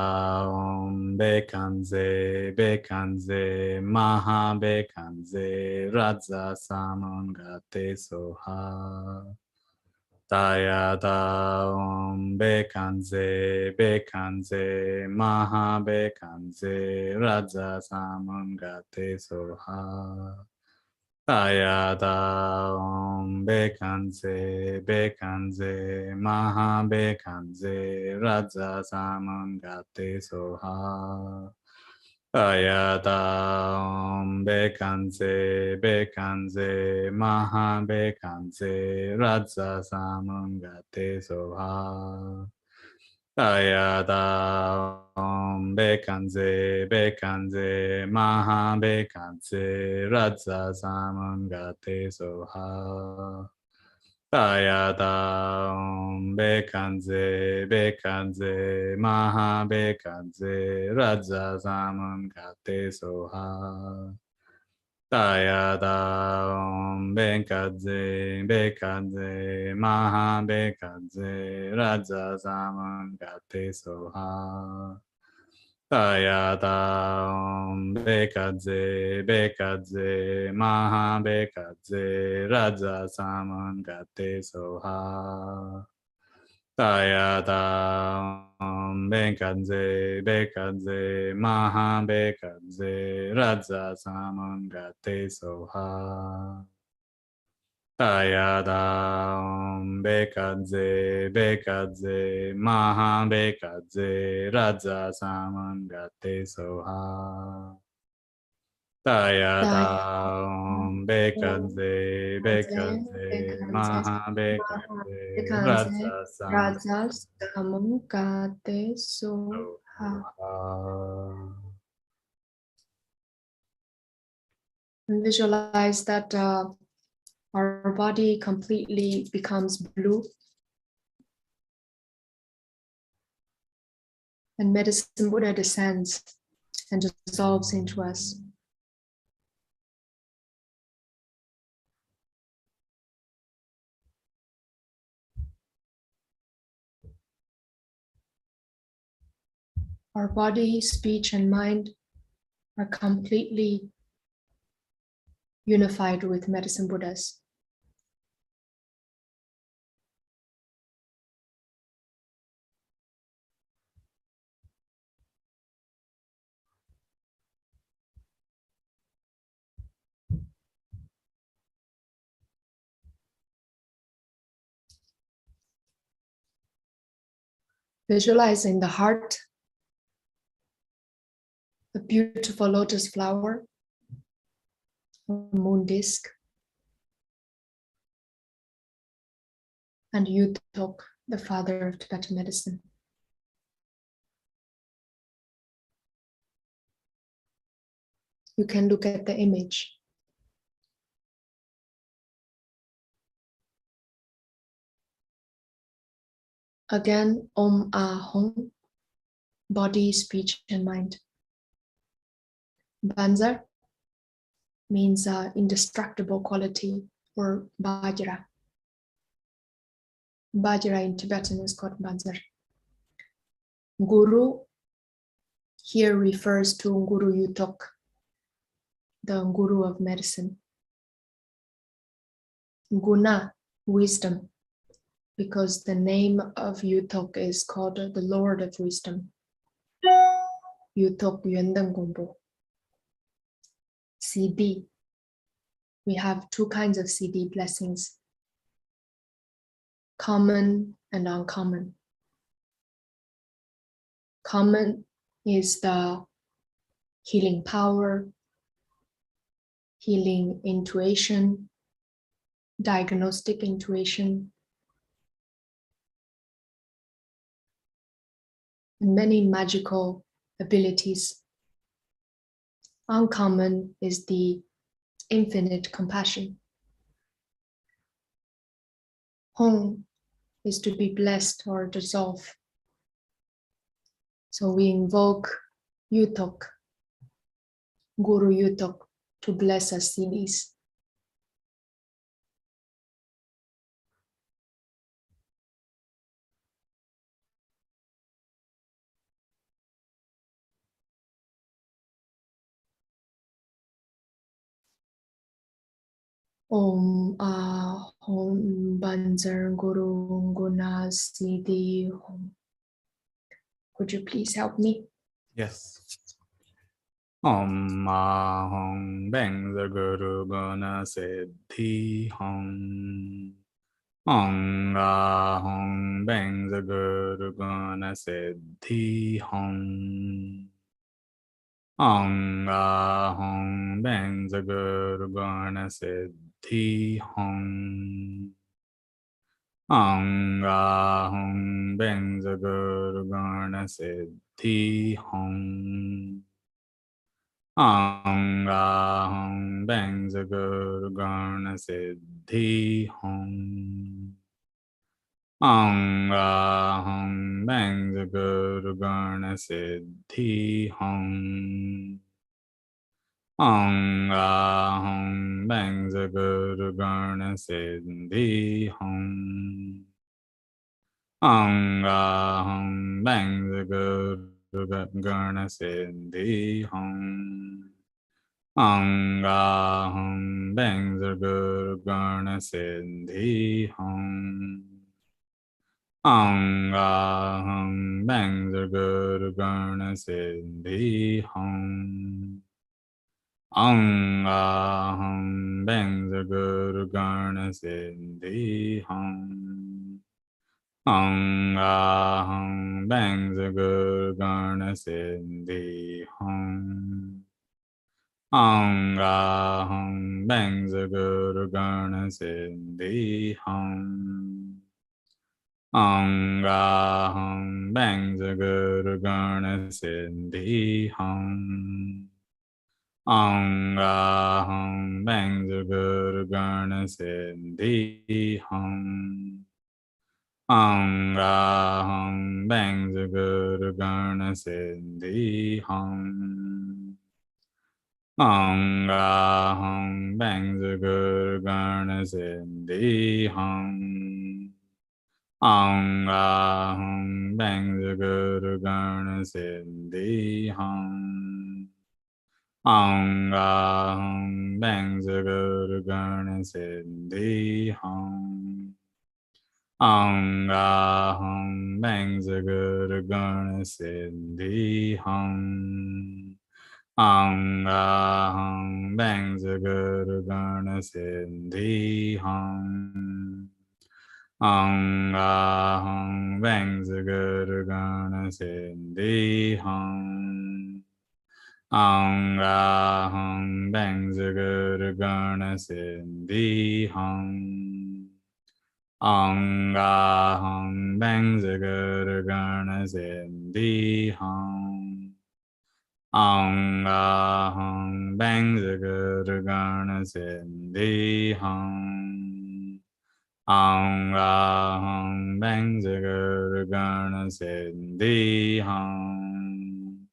Bekanze Bekanze Maha Bekanze Raja Samungate Soha Tayatha Bekanze Bekanze Maha Bekanze Raja Samungate Soha Tayatha Bekanze Bekanze Maha Bekanze Raja Samungate Soha Tayatha Bekanze Bekanze Maha Bekanze Raja Samungate Soha Tayatha Bekanze Bekanze Maha Bekanze Raja Samungate Soha Tayatha Bekanze Bekanze Maha Bekanze Raja Samungate Soha Tayatha Bekanze Bekanze Maha Bekanze Raja Samungate Soha Tayatha Bekanze Bekanze Maha Bekanze Raja Samungate Soha Tayatha Bekanze Bekanze Maha Bekanze Raja Samungate Soha Tayatha Bekanze Bekanze Maha Bekanze Raja Samungate Soha Tayatha Bekaze, Bekaze, Maha Bekaze, Rajasam. Rajas Samukate Soha. And visualize that our body completely becomes blue, and medicine Buddha descends and dissolves into us. Our body, speech, and mind are completely unified with medicine Buddhas. Visualize in the heart a beautiful lotus flower, a moon disk, and Yutok, the father of Tibetan medicine. You can look at the image. Again, Om Ahong, body, speech, and mind. Banzar means indestructible quality, or Bajra. Bajra in Tibetan is called Banzar. Guru here refers to Guru Yutok, the Guru of medicine. Guna, wisdom, because the name of Yutok is called the Lord of Wisdom. Yutok Yuandang Gombo. CD. We have two kinds of CD blessings, common and uncommon. Common is the healing power, healing intuition, diagnostic intuition, and many magical abilities. Uncommon is the infinite compassion. Hong is to be blessed or dissolve. So we invoke Yutok, Guru Yutok, to bless us CDs. Om Ahom Banzar Guru Guna Siddhi Hom. Could you please help me? Yes. Om Ahong Bang the Guru Guna Siddhi Hong. Om Ahong Bang the Guru Guna Siddhi Hong. Om Ahong Bang the Guru Guna Siddhi Hong. Om Ahong Bang the Guru Guna Siddhi Hong. Ang Ahong Bang the Guru Gana Siddhi Hong. Ang Ahong Bang the Guru Gana Siddhi Hong. Ang Ahong Bang the Guru Gana Siddhi Hong. Ang Ahong Bang the Guru Gana Siddhi Hong. Ang Ahong Bang the Guru Gana Siddhi Hong. Ang Ahong Bang the Guru Gana Siddhi Hong. Ang Ahong Bang the Guru Gana Siddhi Hong. Ang Ahong Bang the Guru Gana Siddhi Hong. Ang Ahong bang Guru Gana Sindhi Hum. Angaham bang Guru Gana Sindhi Hum. Angaham bang Guru Gana Sindhi Hum. Angaham bang Guru Gana Sindhi Hum. Angaham bang Guru Gana Sindhi Hum. Angaham bang Guru Gana Sindhi Hum. Angaham bang Guru Gana Sindhi Hum. Angaham bang Guru Gana Sindhi Hum. Angaham bang Guru Gana Sindhi Hum. Angaham bang Guru Gana Sindhi Hum. Angaham bang Guru Gana Sindhi Hum. Angaham bang Guru Gana Sindhi Hum. Angaham bang Guru Gana Sindhi Hum. Angaham bang Guru Gana Sindhi Hum.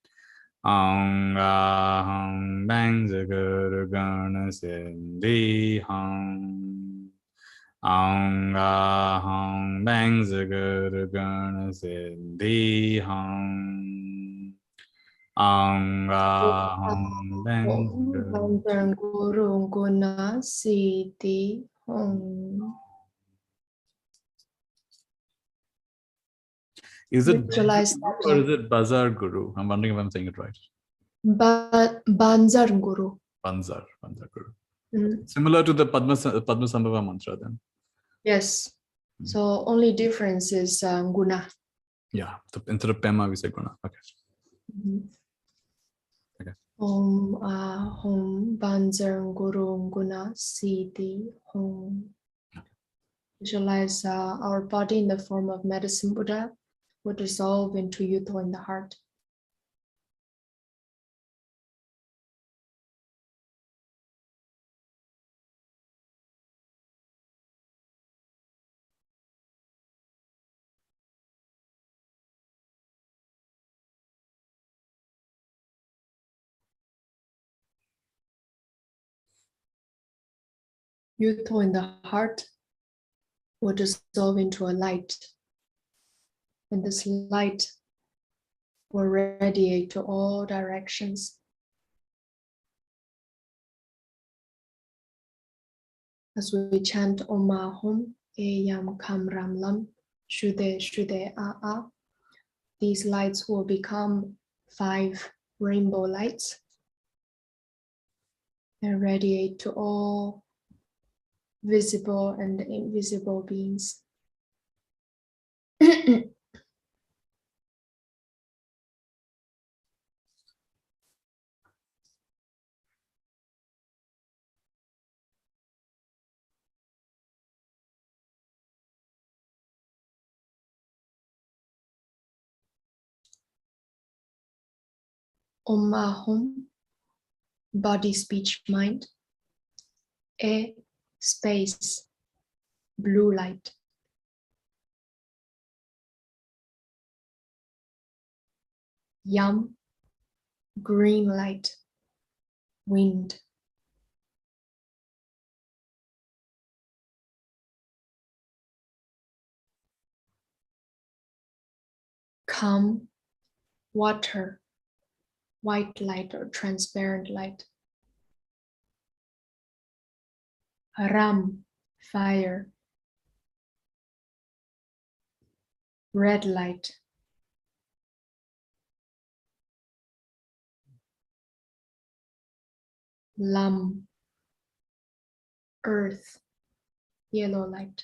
Angaham bang Guru Gana Sindhi Hum. Angaham bang Guru Gana Sindhi Hum. Angaham bang Guru Guna Siddhi Hum. Is it Visualize Guru that. or is it Bazar Guru? I'm wondering if I'm saying it right. Banzar Guru. Banzar Guru. Mm, Similar to the Padmasambhava mantra then. yes. So only difference is guna. Yeah, instead of Pema we say Guna. Okay. Okay. Hum Banzar Guru Guna Siddhi Hum. Visualize our body in the form of medicine Buddha would dissolve into Yuto in the heart. Yuto in the heart will dissolve into a light, and this light will radiate to all directions. As we chant Om Ahum, Eyam Kam Ram Lam, Shude Shude A A, these lights will become 5 rainbow lights and radiate to all visible and invisible beings. Om Ahum, body, speech, mind. E, space, blue light. Yam, green light, wind. Kam, water, white light or transparent light. Ram, fire, red light. Lam, earth, yellow light.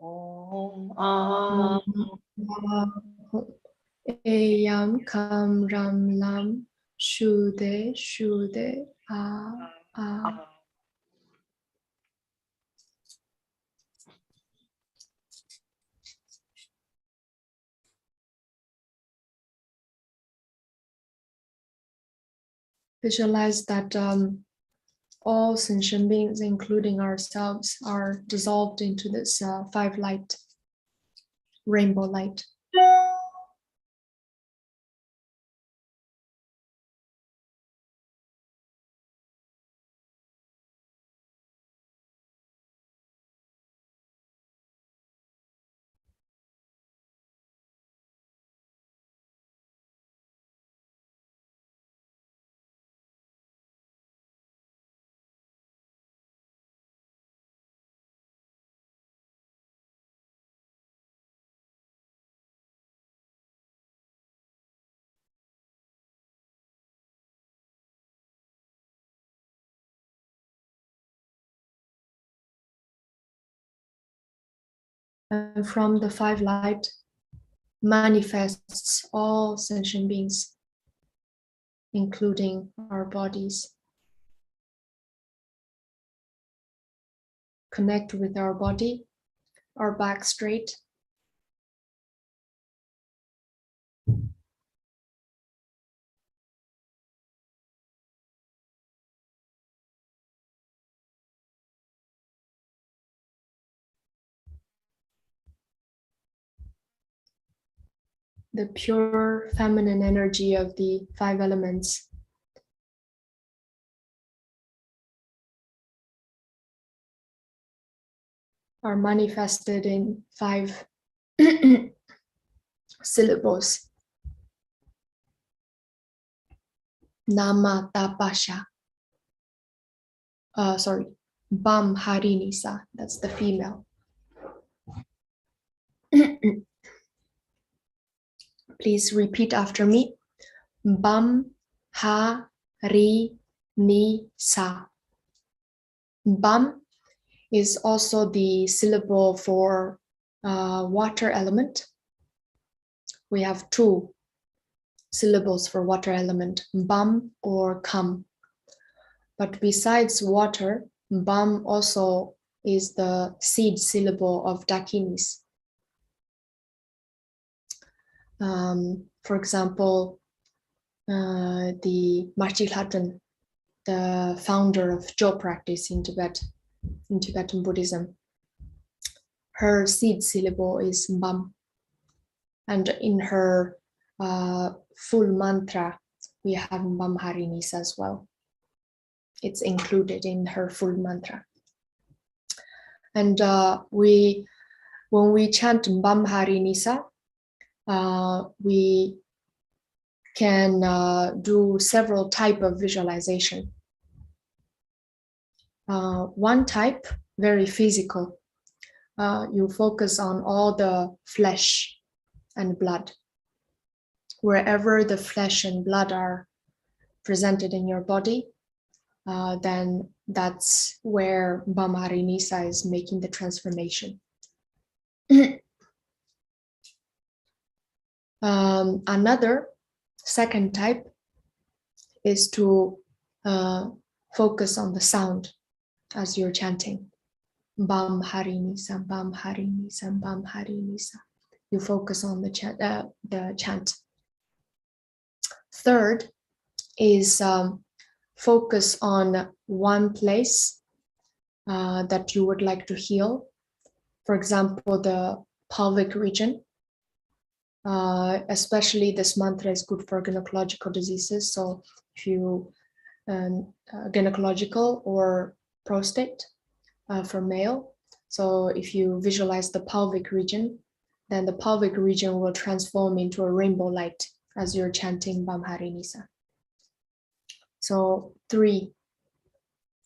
Om Eyam Kam Ram Lam Shude Shude A. Visualize that all sentient beings, including ourselves, are dissolved into this five light, rainbow light. And from the five light manifests all sentient beings, including our bodies. Connect with our body, our back straight. The pure feminine energy of the five elements are manifested in five syllables. Nama tapasha. Bam harinisa. That's the female. Please repeat after me. Bam ha ri ni sa. Bam is also the syllable for water element. We have two syllables for water element, bam or kam. But besides water, bam also is the seed syllable of Dakhinis. For example, the Marchilhatan, the founder of Jo practice in Tibetan Buddhism, her seed syllable is bam. And in her full mantra, we have bam harinisa as well. It's included in her full mantra. And when we chant bam harinisa, we can do several types of visualization. One type, very physical, you focus on all the flesh and blood. Wherever the flesh and blood are presented in your body, then that's where bam harinisa is making the transformation. Another second type is to focus on the sound as you're chanting. Bam harinisa, bam harinisa, bam harinisa. You focus on the chant. Third is focus on one place that you would like to heal. For example, the pelvic region. Especially this mantra is good for gynecological diseases. So if you gynecological or prostate for male. So if you visualize the pelvic region, then the pelvic region will transform into a rainbow light as you're chanting bam harinisa. So three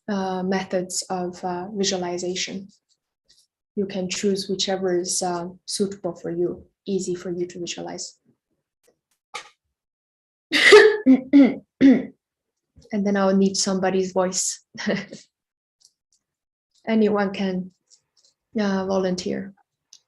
methods of visualization. You can choose whichever is suitable for you, easy for you to visualize. And then I'll need somebody's voice. Anyone can volunteer.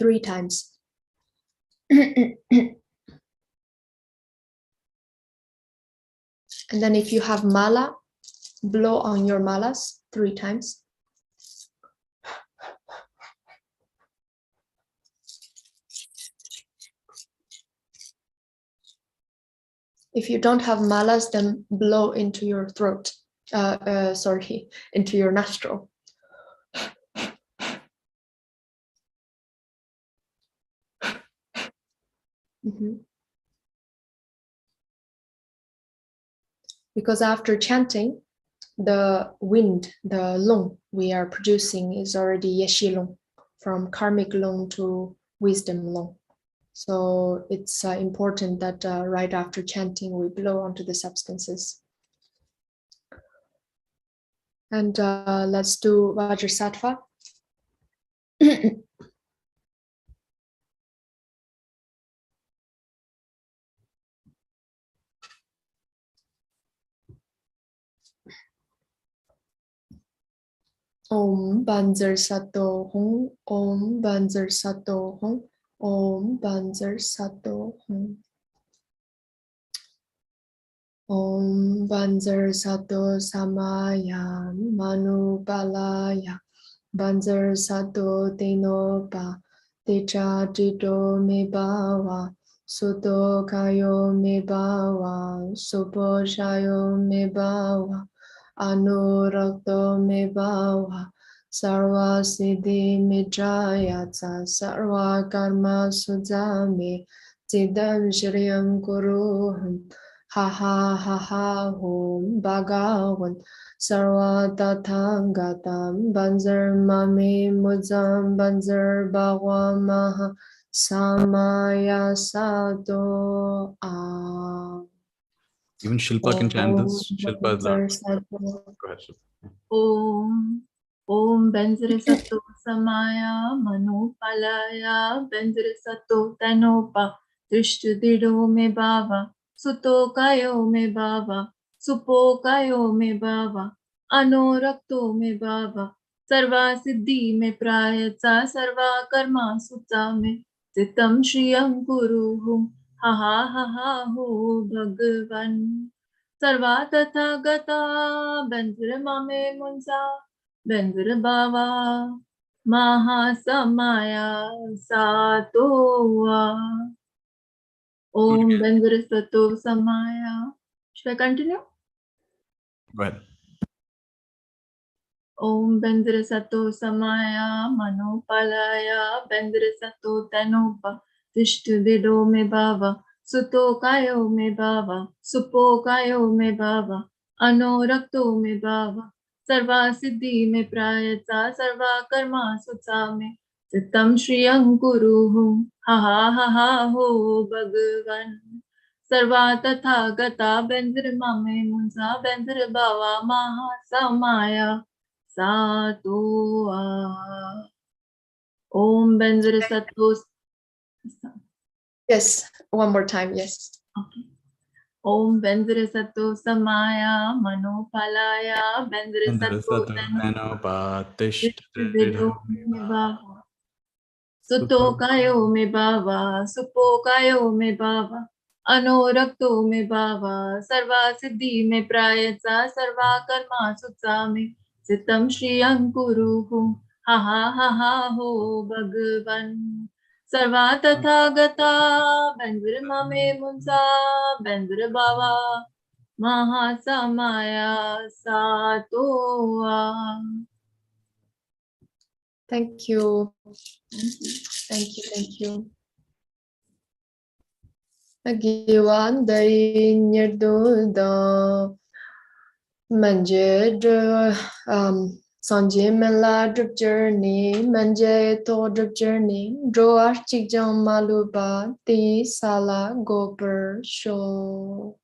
3 times. And then if you have mala, blow on your malas 3 times. If you don't have malas, then blow into your throat. Sorry, into your nostril. Because after chanting, the wind, the lung we are producing is already yeshi lung, from karmic lung to wisdom lung. So it's important that right after chanting, we blow onto the substances. And let's do Vajrasattva. Om Banzar Sato Hum, Om Banzar Sato Hum, Om Banzar Sato Hum. Om Banzar Sato Samaya Manu Balaya Banzar Sato Tenopa Techa Tito Me Bawa Soto Kayo Me Bawa Sopo Shayo Me Bawa Anurakto Me Bawa Sarva Siddhi Me Jayata Sarva Karma Sujami Siddham Shriyam Kuruham Ha ha ha ha hum bhagavan sarva tathagatam banzar mami mujam banzar bhagwa maha samaya sato a. Even Shilpa can chant this. Shilpa is loud. Go ahead, Shilpa. Om Om Benzre Sato Samaya Manu Palaya Benzre Sato Tanopa Trishtu Dido Me Baba Suto Kayo Me Baba Supo Kayo Me Baba Anorakto Me Baba Sarva Siddhi Me Prayatsa Sarva Karma Sutta Me Sitam Shriyam Kuruhum Ha ha ha ha ho Bhagavan Sarva Tathagata Benzre Mame Munsa Benzre Baba Mahasamaya Satoa Om Benzre Sato Samaya. Should I continue? Go ahead. Om Benzre Sato Samaya Manopalaya Benzre Sato Tanupa Tishtu Dido Me Baba Suto Kayo Me Baba Supo Kayo Me Baba Anorakto Me Baba Sarva Siddhi Me Prayatsa Sarva Karma Sutsa Me Sittam Shriyam Kuruhum Ha ha ha ha ho Bhagavan Sarva Tathagata Benzre Mame Munsa Benzre Baba Maha Samaya Satoa Om Benzre Sato. Yes, one more time, yes. Okay. Om Benzre Sato Samaya Manopalaya Benzre Sato Tanopa Tishtidido Me Baba Suto Kayo Me Baba Supo Kayo Me Baba Anorakto Me Baba Sarva Siddhi Me Prayatsa Sarva Karma Sutsa Me Sitam Shriyam Kuruhum Ha ha ha ha ho Bhagavan Sarva Tathagata Benzre Mame Munsa Benzre Baba Mahasamaya Satoa. Thank you. Thank you, thank you. Agiwan Dari Nirduda Manje Sanje Mela Drip Journey Manje To Drip Journey Dro Archik Jam Maluba Ti Sala Gopur Show.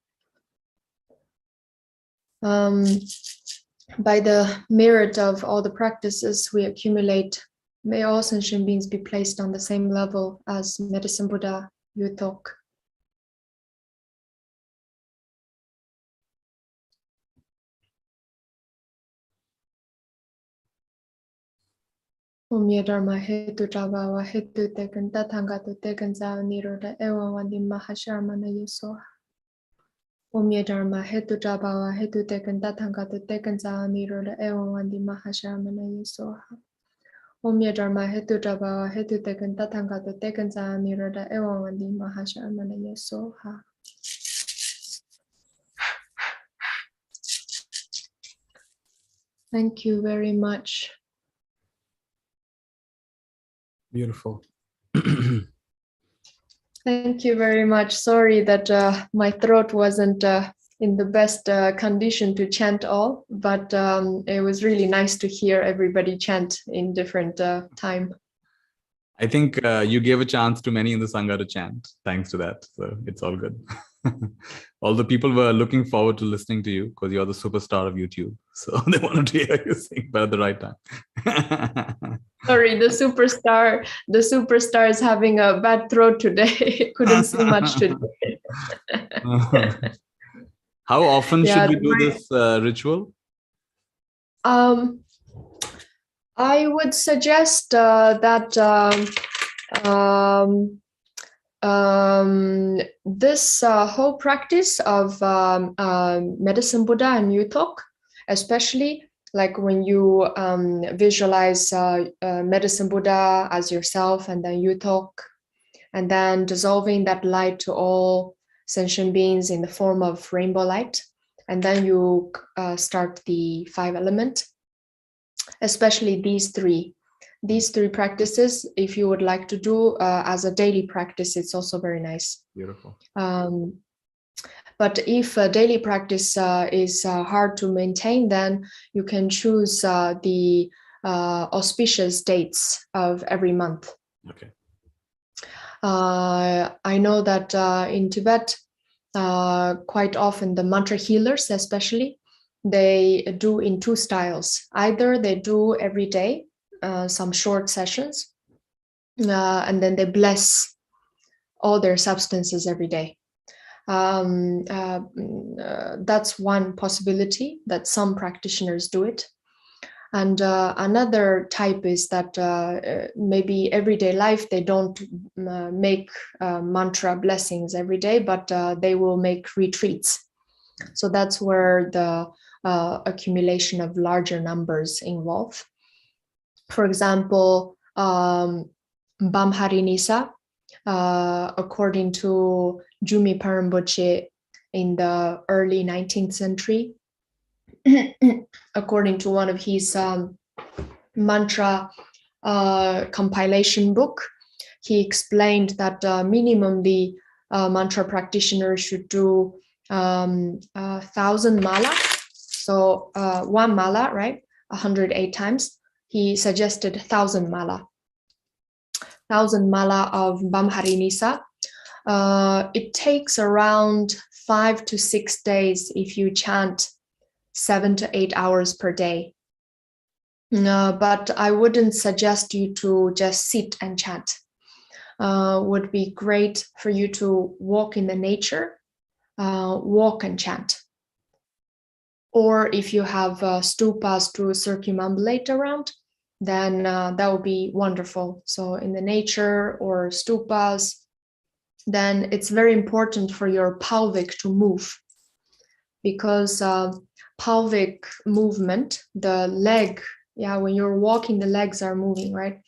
By the merit of all the practices we accumulate, may all sentient beings be placed on the same level as Medicine Buddha Yuthok. Om Dharma Hetu Tabawa Hetu Tekan Tatangatu Tekan Zao Niroda Ewa Wandi Mahasharmana Yusoha. Om Dharma Hetu Tabawa Hetu Tekan Tatangatu Tekan Zao Niroda Ewa Wandi Mahasharmana Yusoha. Om Dharma Hetu Tabawa Hetu Tekan Tatangatu Tekan Zao Niroda Ewa Wandi Mahasharmana Yusoha. Thank you very much. Beautiful. Thank you very much. Sorry that my throat wasn't in the best condition to chant all, but it was really nice to hear everybody chant in different time. I think you gave a chance to many in the Sangha to chant, thanks to that. So it's all good. All the people were looking forward to listening to you because you're the superstar of YouTube. So they wanted to hear you sing, but at the right time. Sorry, the superstar is having a bad throat today. Couldn't sing much today. How often should we do this ritual? I would suggest that this whole practice of Medicine Buddha and Yuthok, especially like when you visualize Medicine Buddha as yourself and then Yuthok, and then dissolving that light to all sentient beings in the form of rainbow light, and then you start the 5 elements, especially these three practices. If you would like to do as a daily practice, it's also very nice. Beautiful. But if a daily practice is hard to maintain, then you can choose the auspicious dates of every month. Okay. I know that in Tibet, quite often the mantra healers, especially, they do in 2 styles. Either they do every day some short sessions, and then they bless all their substances every day. That's one possibility that some practitioners do it. And another type is that maybe everyday life, they don't make mantra blessings every day, but they will make retreats. So that's where the accumulation of larger numbers involve. For example, Bamharinisa, according to Jumi Paramboche in the early 19th century, according to one of his mantra compilation book, he explained that minimally mantra practitioners should do 1,000 mala. So 1 mala, right? 108 times. He suggested 1,000 mala. 1,000 mala of Bamharinisa. It takes around 5 to 6 days if you chant 7 to 8 hours per day. But I wouldn't suggest you to just sit and chant. Would be great for you to walk in the nature, walk and chant. Or if you have stupas to circumambulate around, then that would be wonderful. So in the nature or stupas, then it's very important for your pelvic to move, because pelvic movement, the leg, when you're walking, the legs are moving, right?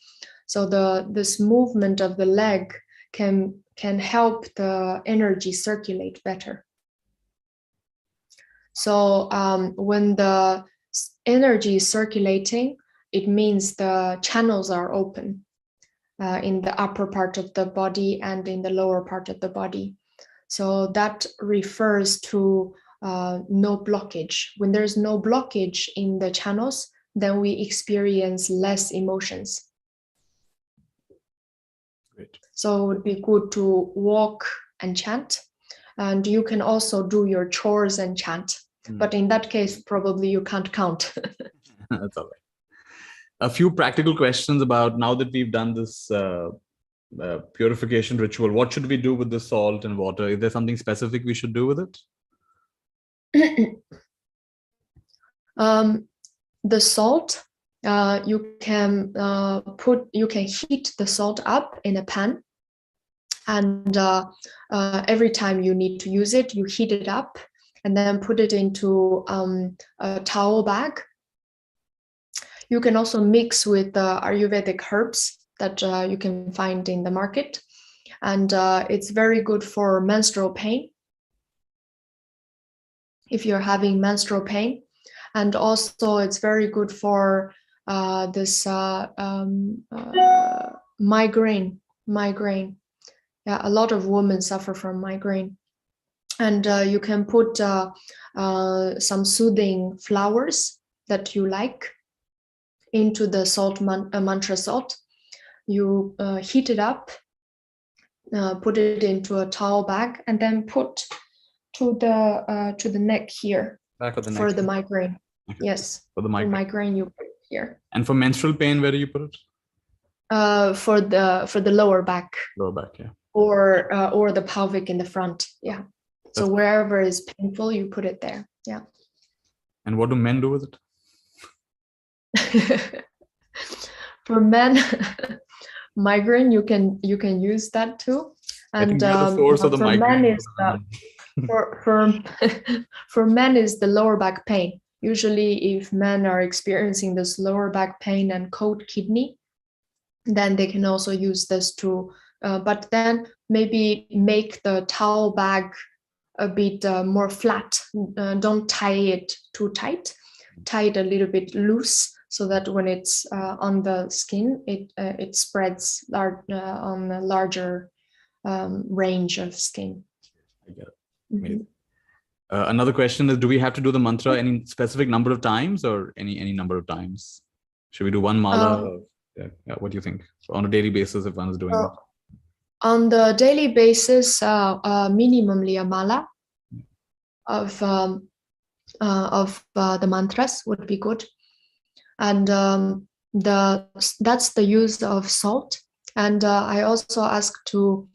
So this movement of the leg can help the energy circulate better. So when the energy is circulating, it means the channels are open in the upper part of the body and in the lower part of the body. So that refers to no blockage. When there's no blockage in the channels, then we experience less emotions. Great. So it would be good to walk and chant. And you can also do your chores and chant. But in that case, probably you can't count. That's all right. A few practical questions about, now that we've done this purification ritual, what should we do with the salt and water? Is there something specific we should do with it? The salt you can heat the salt up in a pan, and every time you need to use it, you heat it up and then put it into a towel bag. You can also mix with Ayurvedic herbs that you can find in the market, and it's very good for menstrual pain, if you're having menstrual pain, and also it's very good for this migraine. Yeah, a lot of women suffer from migraine, and you can put some soothing flowers that you like into the salt mantra salt. You heat it up, put it into a towel bag, and then put to the neck here. Back of the neck. For the migraine. Okay. Yes. For the migraine. For migraine, you put it here. And for menstrual pain, where do you put it? For the lower back. Lower back, yeah. Or the pelvic in the front. Yeah. So That's wherever is painful, you put it there. Yeah. And what do men do with it? For men, migraine, you can use that too. And for men is for men is the lower back pain. Usually, if men are experiencing this lower back pain and cold kidney, then they can also use this to. But then maybe make the towel bag a bit more flat. Don't tie it too tight. Tie it a little bit loose, so that when it's on the skin, it spreads on a larger range of skin. I get it. Amazing. Another question is, do we have to do the mantra any specific number of times, or any number of times? Should we do one mala? What do you think? On a daily basis, if one is doing it? On the daily basis, minimally a mala of the mantras would be good. And that's the use of salt. And I also ask to,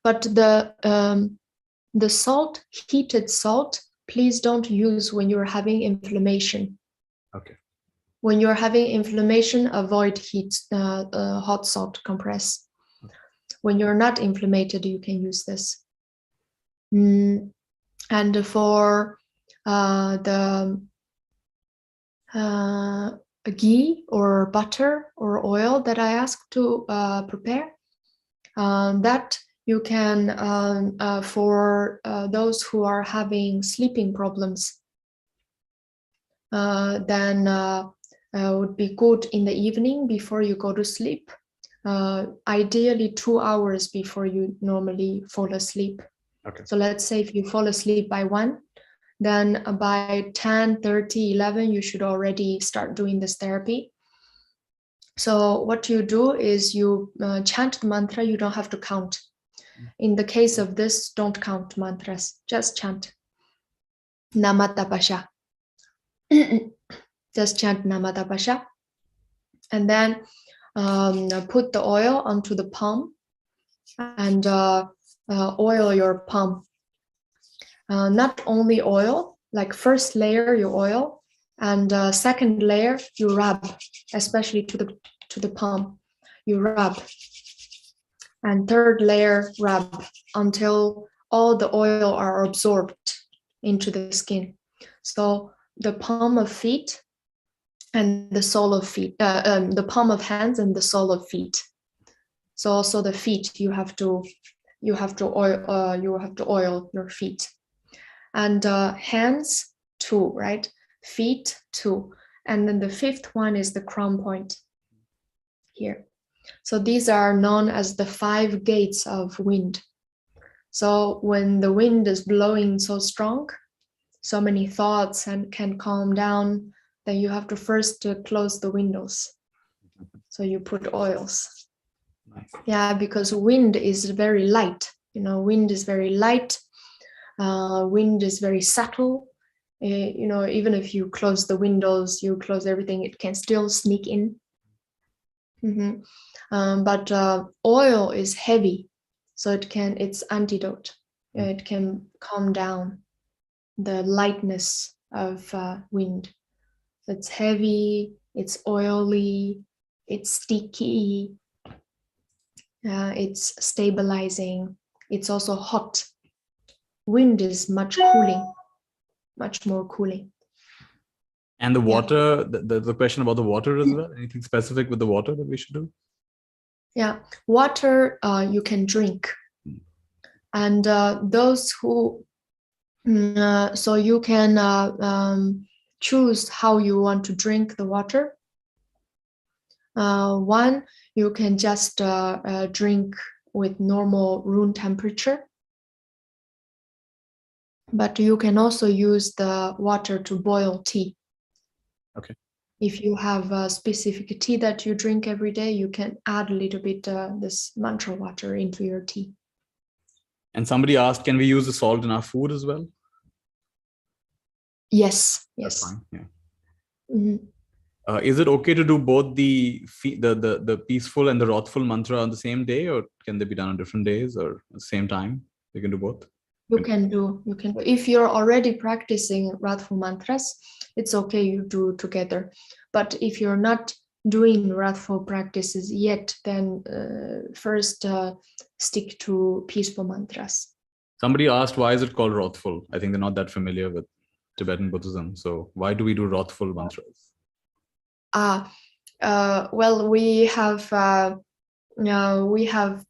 but the salt, heated salt, please don't use when you're having inflammation. Okay. When you're having inflammation, avoid hot salt compress. When you're not inflamed, you can use this. And for the ghee or butter or oil that I asked to prepare, that you can, for those who are having sleeping problems, then would be good in the evening before you go to sleep, ideally 2 hours before you normally fall asleep. Okay. So let's say if you fall asleep by 1, then by 10:30, 11, you should already start doing this therapy. So what you do is you chant the mantra. You don't have to count. In the case of this, don't count mantras, just chant Namatapasha. Just chant Namatapasha, and then put the oil onto the palm and oil your palm. Not only oil, like first layer you oil, and second layer you rub, especially to the palm. You rub, and third layer rub until all the oil are absorbed into the skin. So the palm of feet and the sole of feet, the palm of hands and the sole of feet. So also the feet, you have to oil your feet, and hands too, right? Feet too, and then the fifth one is the crown point here. So these are known as the 5 gates of wind. So when the wind is blowing so strong, so many thoughts and can calm down, then you have to first close the windows. So you put oils. Nice. Yeah, because wind is very light. Wind is very light. Wind is very subtle. Even if you close the windows, you close everything, it can still sneak in. But oil is heavy, so it's antidote. It can calm down the lightness of wind. It's heavy, it's oily, it's sticky, it's stabilizing, it's also hot. Wind is much cooling, much more cooling. And the water, the question about the water as well, anything specific with the water that we should do? Yeah, water you can drink. And those who, so you can choose how you want to drink the water. One, you can just drink with normal room temperature. But you can also use the water to boil tea. Okay. If you have a specific tea that you drink every day, you can add a little bit this mantra water into your tea. And somebody asked, can we use the salt in our food as well? Yes. That's Yes. fine. Yeah. Mm-hmm. Is it okay to do both the peaceful and the wrathful mantra on the same day, or can they be done on different days or at the same time? You can do both. You can do. If you're already practicing wrathful mantras, it's okay you do together. But if you're not doing wrathful practices yet, then first stick to peaceful mantras. Somebody asked, why is it called wrathful? I think they're not that familiar with Tibetan Buddhism. So why do we do wrathful mantras? Well, we have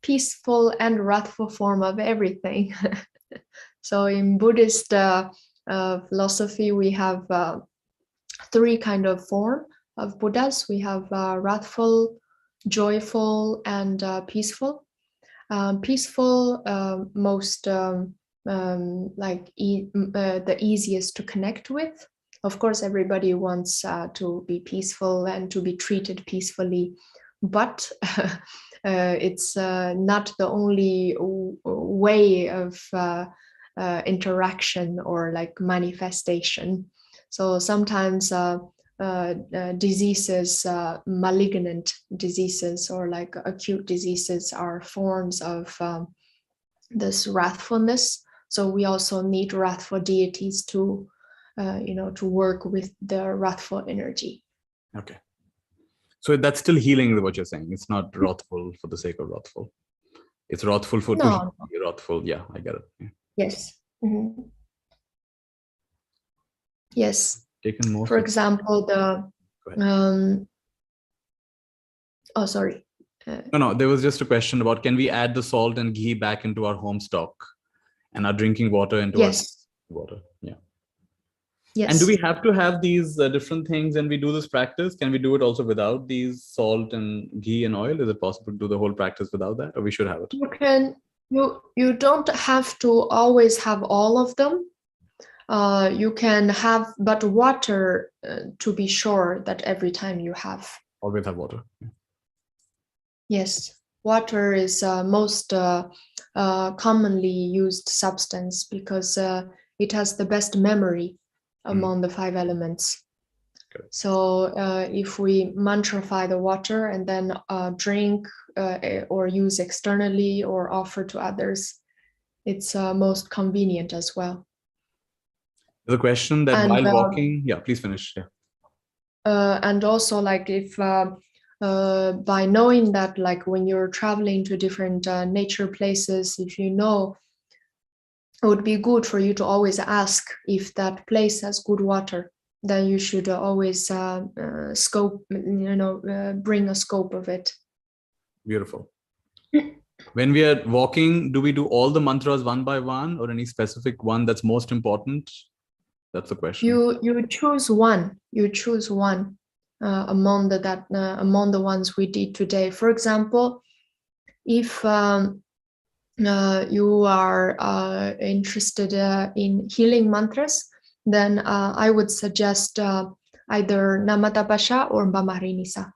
peaceful and wrathful form of everything. So in Buddhist philosophy, we have three kind of form of Buddhas. We have wrathful, joyful, and peaceful. Peaceful, most the easiest to connect with. Of course, everybody wants to be peaceful and to be treated peacefully, but it's not the only way of interaction or like manifestation. So sometimes diseases, malignant diseases or like acute diseases are forms of this wrathfulness. So we also need wrathful deities to to work with the wrathful energy. Okay. So that's still healing, what you're saying. It's not wrathful for the sake of wrathful. It's wrathful for to be wrathful. Yeah, I get it. Yeah. Yes. Mm-hmm. Yes. Taken most. For example, oh, sorry. No, there was just a question about, can we add the salt and ghee back into our home stock and our drinking water into our water? Yeah. Yes. And do we have to have these different things when we do this practice? Can we do it also without these salt and ghee and oil? Is it possible to do the whole practice without that, or we should have it? You can. You don't have to always have all of them. You can have, but water to be sure that every time you have. Always have water. Yeah. Yes, water is most commonly used substance because it has the best memory among the five elements. Okay. So if we mantrify the water and then drink or use externally or offer to others, it's most convenient as well. There's a question that while walking, yeah, please finish. Yeah. And also, like if by knowing that, like when you're traveling to different nature places, if you know, it would be good for you to always ask if that place has good water. Then you should always bring a scope of it. Beautiful. When we are walking, do we do all the mantras one by one, or any specific one that's most important? That's the question. You choose one. You choose one among the ones we did today. For example, if you are interested in healing mantras, then I would suggest either Namatapasha or Mbamaharinisa.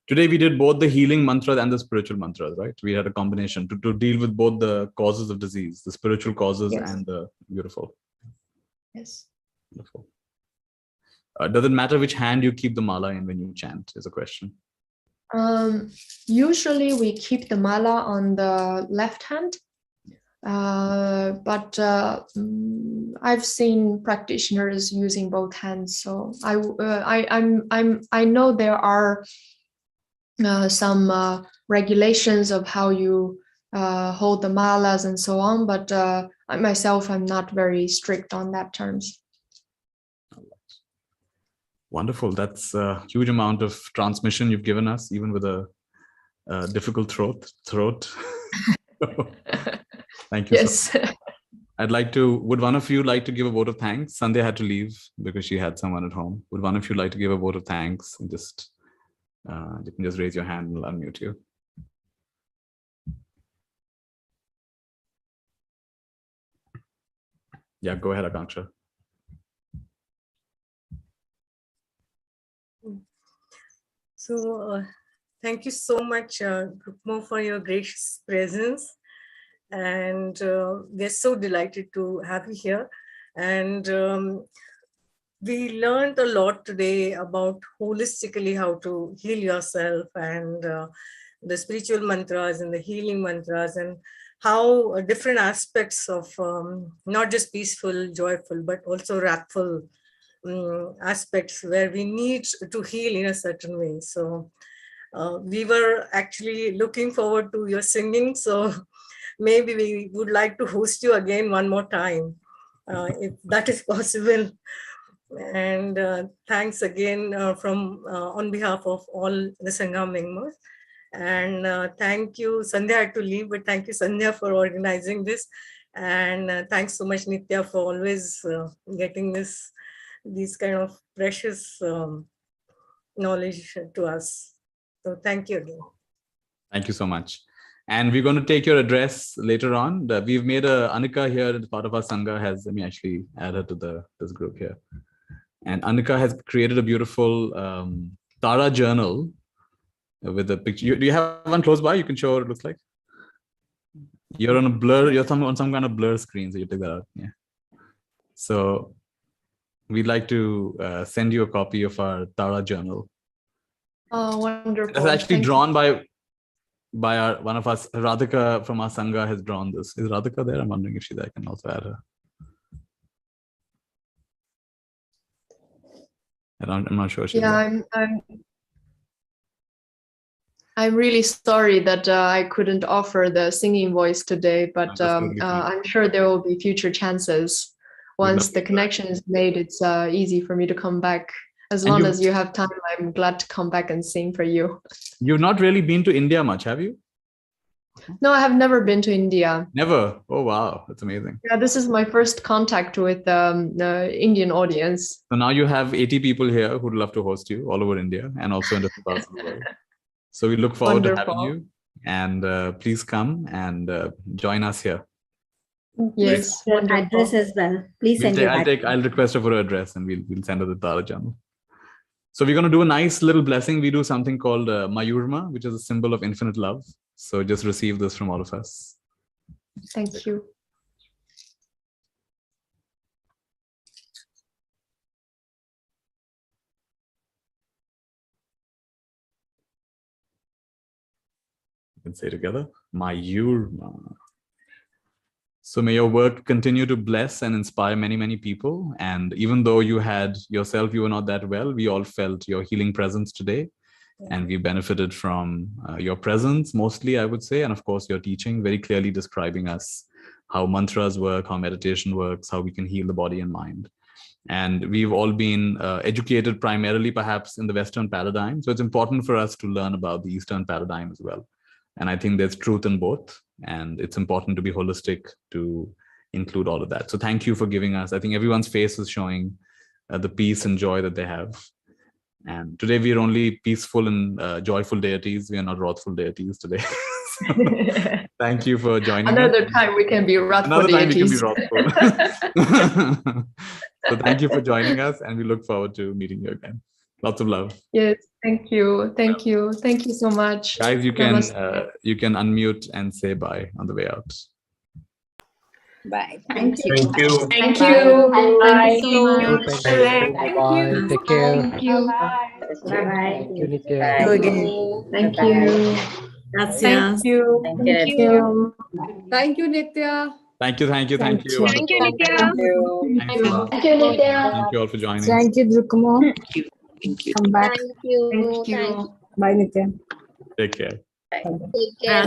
Today we did both the healing mantras and the spiritual mantras, right? We had a combination to deal with both the causes of disease, the spiritual causes and the beautiful. Yes. Beautiful. Does it matter which hand you keep the mala in when you chant, is a question. Usually we keep the mala on the left hand. but I've seen practitioners using both hands. So I know there are some regulations of how you hold the malas and so on, but myself, I'm not very strict on that terms. Wonderful. That's a huge amount of transmission you've given us, even with a difficult throat. Thank you. Yes. So much. Would one of you like to give a vote of thanks? Sandhya had to leave because she had someone at home. Would one of you like to give a vote of thanks? And just, you can just raise your hand and I'll unmute you. Yeah, go ahead, Akanksha. So thank you so much, Drukmo, for your gracious presence. And we're so delighted to have you here. And we learned a lot today about holistically how to heal yourself and the spiritual mantras and the healing mantras and how different aspects of not just peaceful, joyful, but also wrathful aspects where we need to heal in a certain way. So we were actually looking forward to your singing. So maybe we would like to host you again one more time, if that is possible. And thanks again on behalf of all the Sangha members. And thank you, Sandhya had to leave, but thank you, Sandhya, for organizing this. And thanks so much, Nitya, for always getting these kind of precious knowledge to us. So thank you again. Thank you so much. And we're going to take your address later on. We've made Anika here as part of our Sangha let me actually add her to this group here. And Anika has created a beautiful Tara journal with a picture. Do you have one close by? You can show what it looks like. You're on a blur, you're on some kind of blur screen, so you take that out. Yeah. So we'd like to send you a copy of our Tara journal. Oh, wonderful. It's actually drawn by one of us. Radhika from our Sangha has drawn this. Is Radhika there? I'm wondering if she's there. I can also add her. I'm not sure. Yeah, I'm really sorry that I couldn't offer the singing voice today, but I'm sure there will be future chances. Once the connection is made, it's easy for me to come back. As long as you have time, I'm glad to come back and sing for you. You've not really been to India much, have you? No, I have never been to India. Never? Oh, wow. That's amazing. Yeah, this is my first contact with the Indian audience. So now you have 80 people here who'd love to host you all over India and also in different parts of the world. So we look forward to having you, and please come and join us here. Yes, address as well. Please send I'll request her for her address and we'll send her the Tara journal. So we're going to do a nice little blessing. We do something called Mayurma, which is a symbol of infinite love. So just receive this from all of us. Thank you. You can say together, Mayurma. So may your work continue to bless and inspire many, many people. And even though you were not that well, we all felt your healing presence today. And we benefited from your presence mostly, I would say. And of course, your teaching very clearly describing us how mantras work, how meditation works, how we can heal the body and mind. And we've all been educated primarily perhaps in the Western paradigm. So it's important for us to learn about the Eastern paradigm as well. And I think there's truth in both. And it's important to be holistic to include all of that. So thank you for giving us. I think everyone's face is showing the peace and joy that they have. And today we are only peaceful and joyful deities. We are not wrathful deities today. So thank you for joining Another us. time we can be wrathful Another time deities. we can be wrathful. So thank you for joining us, and we look forward to meeting you again. Lots of love. Yes, thank you. Thank you. Thank you so much. Guys, you can unmute and say bye on the way out. Bye. Thank you. Thank you. Thank you. Bye. Take care. Thank you. Bye-bye. Thank you, Nitya. Thank you. Gracias. you. Thank you. Thank you, Nitya. Thank you. Thank you, Nitya. Wonderful. Thanks a lot. Thank you, Nitya. Thank you all for joining. Thank you, Drukmo. Come back. Thank you. Thank you. Thank you. Bye, Nitya. Take care. Take care.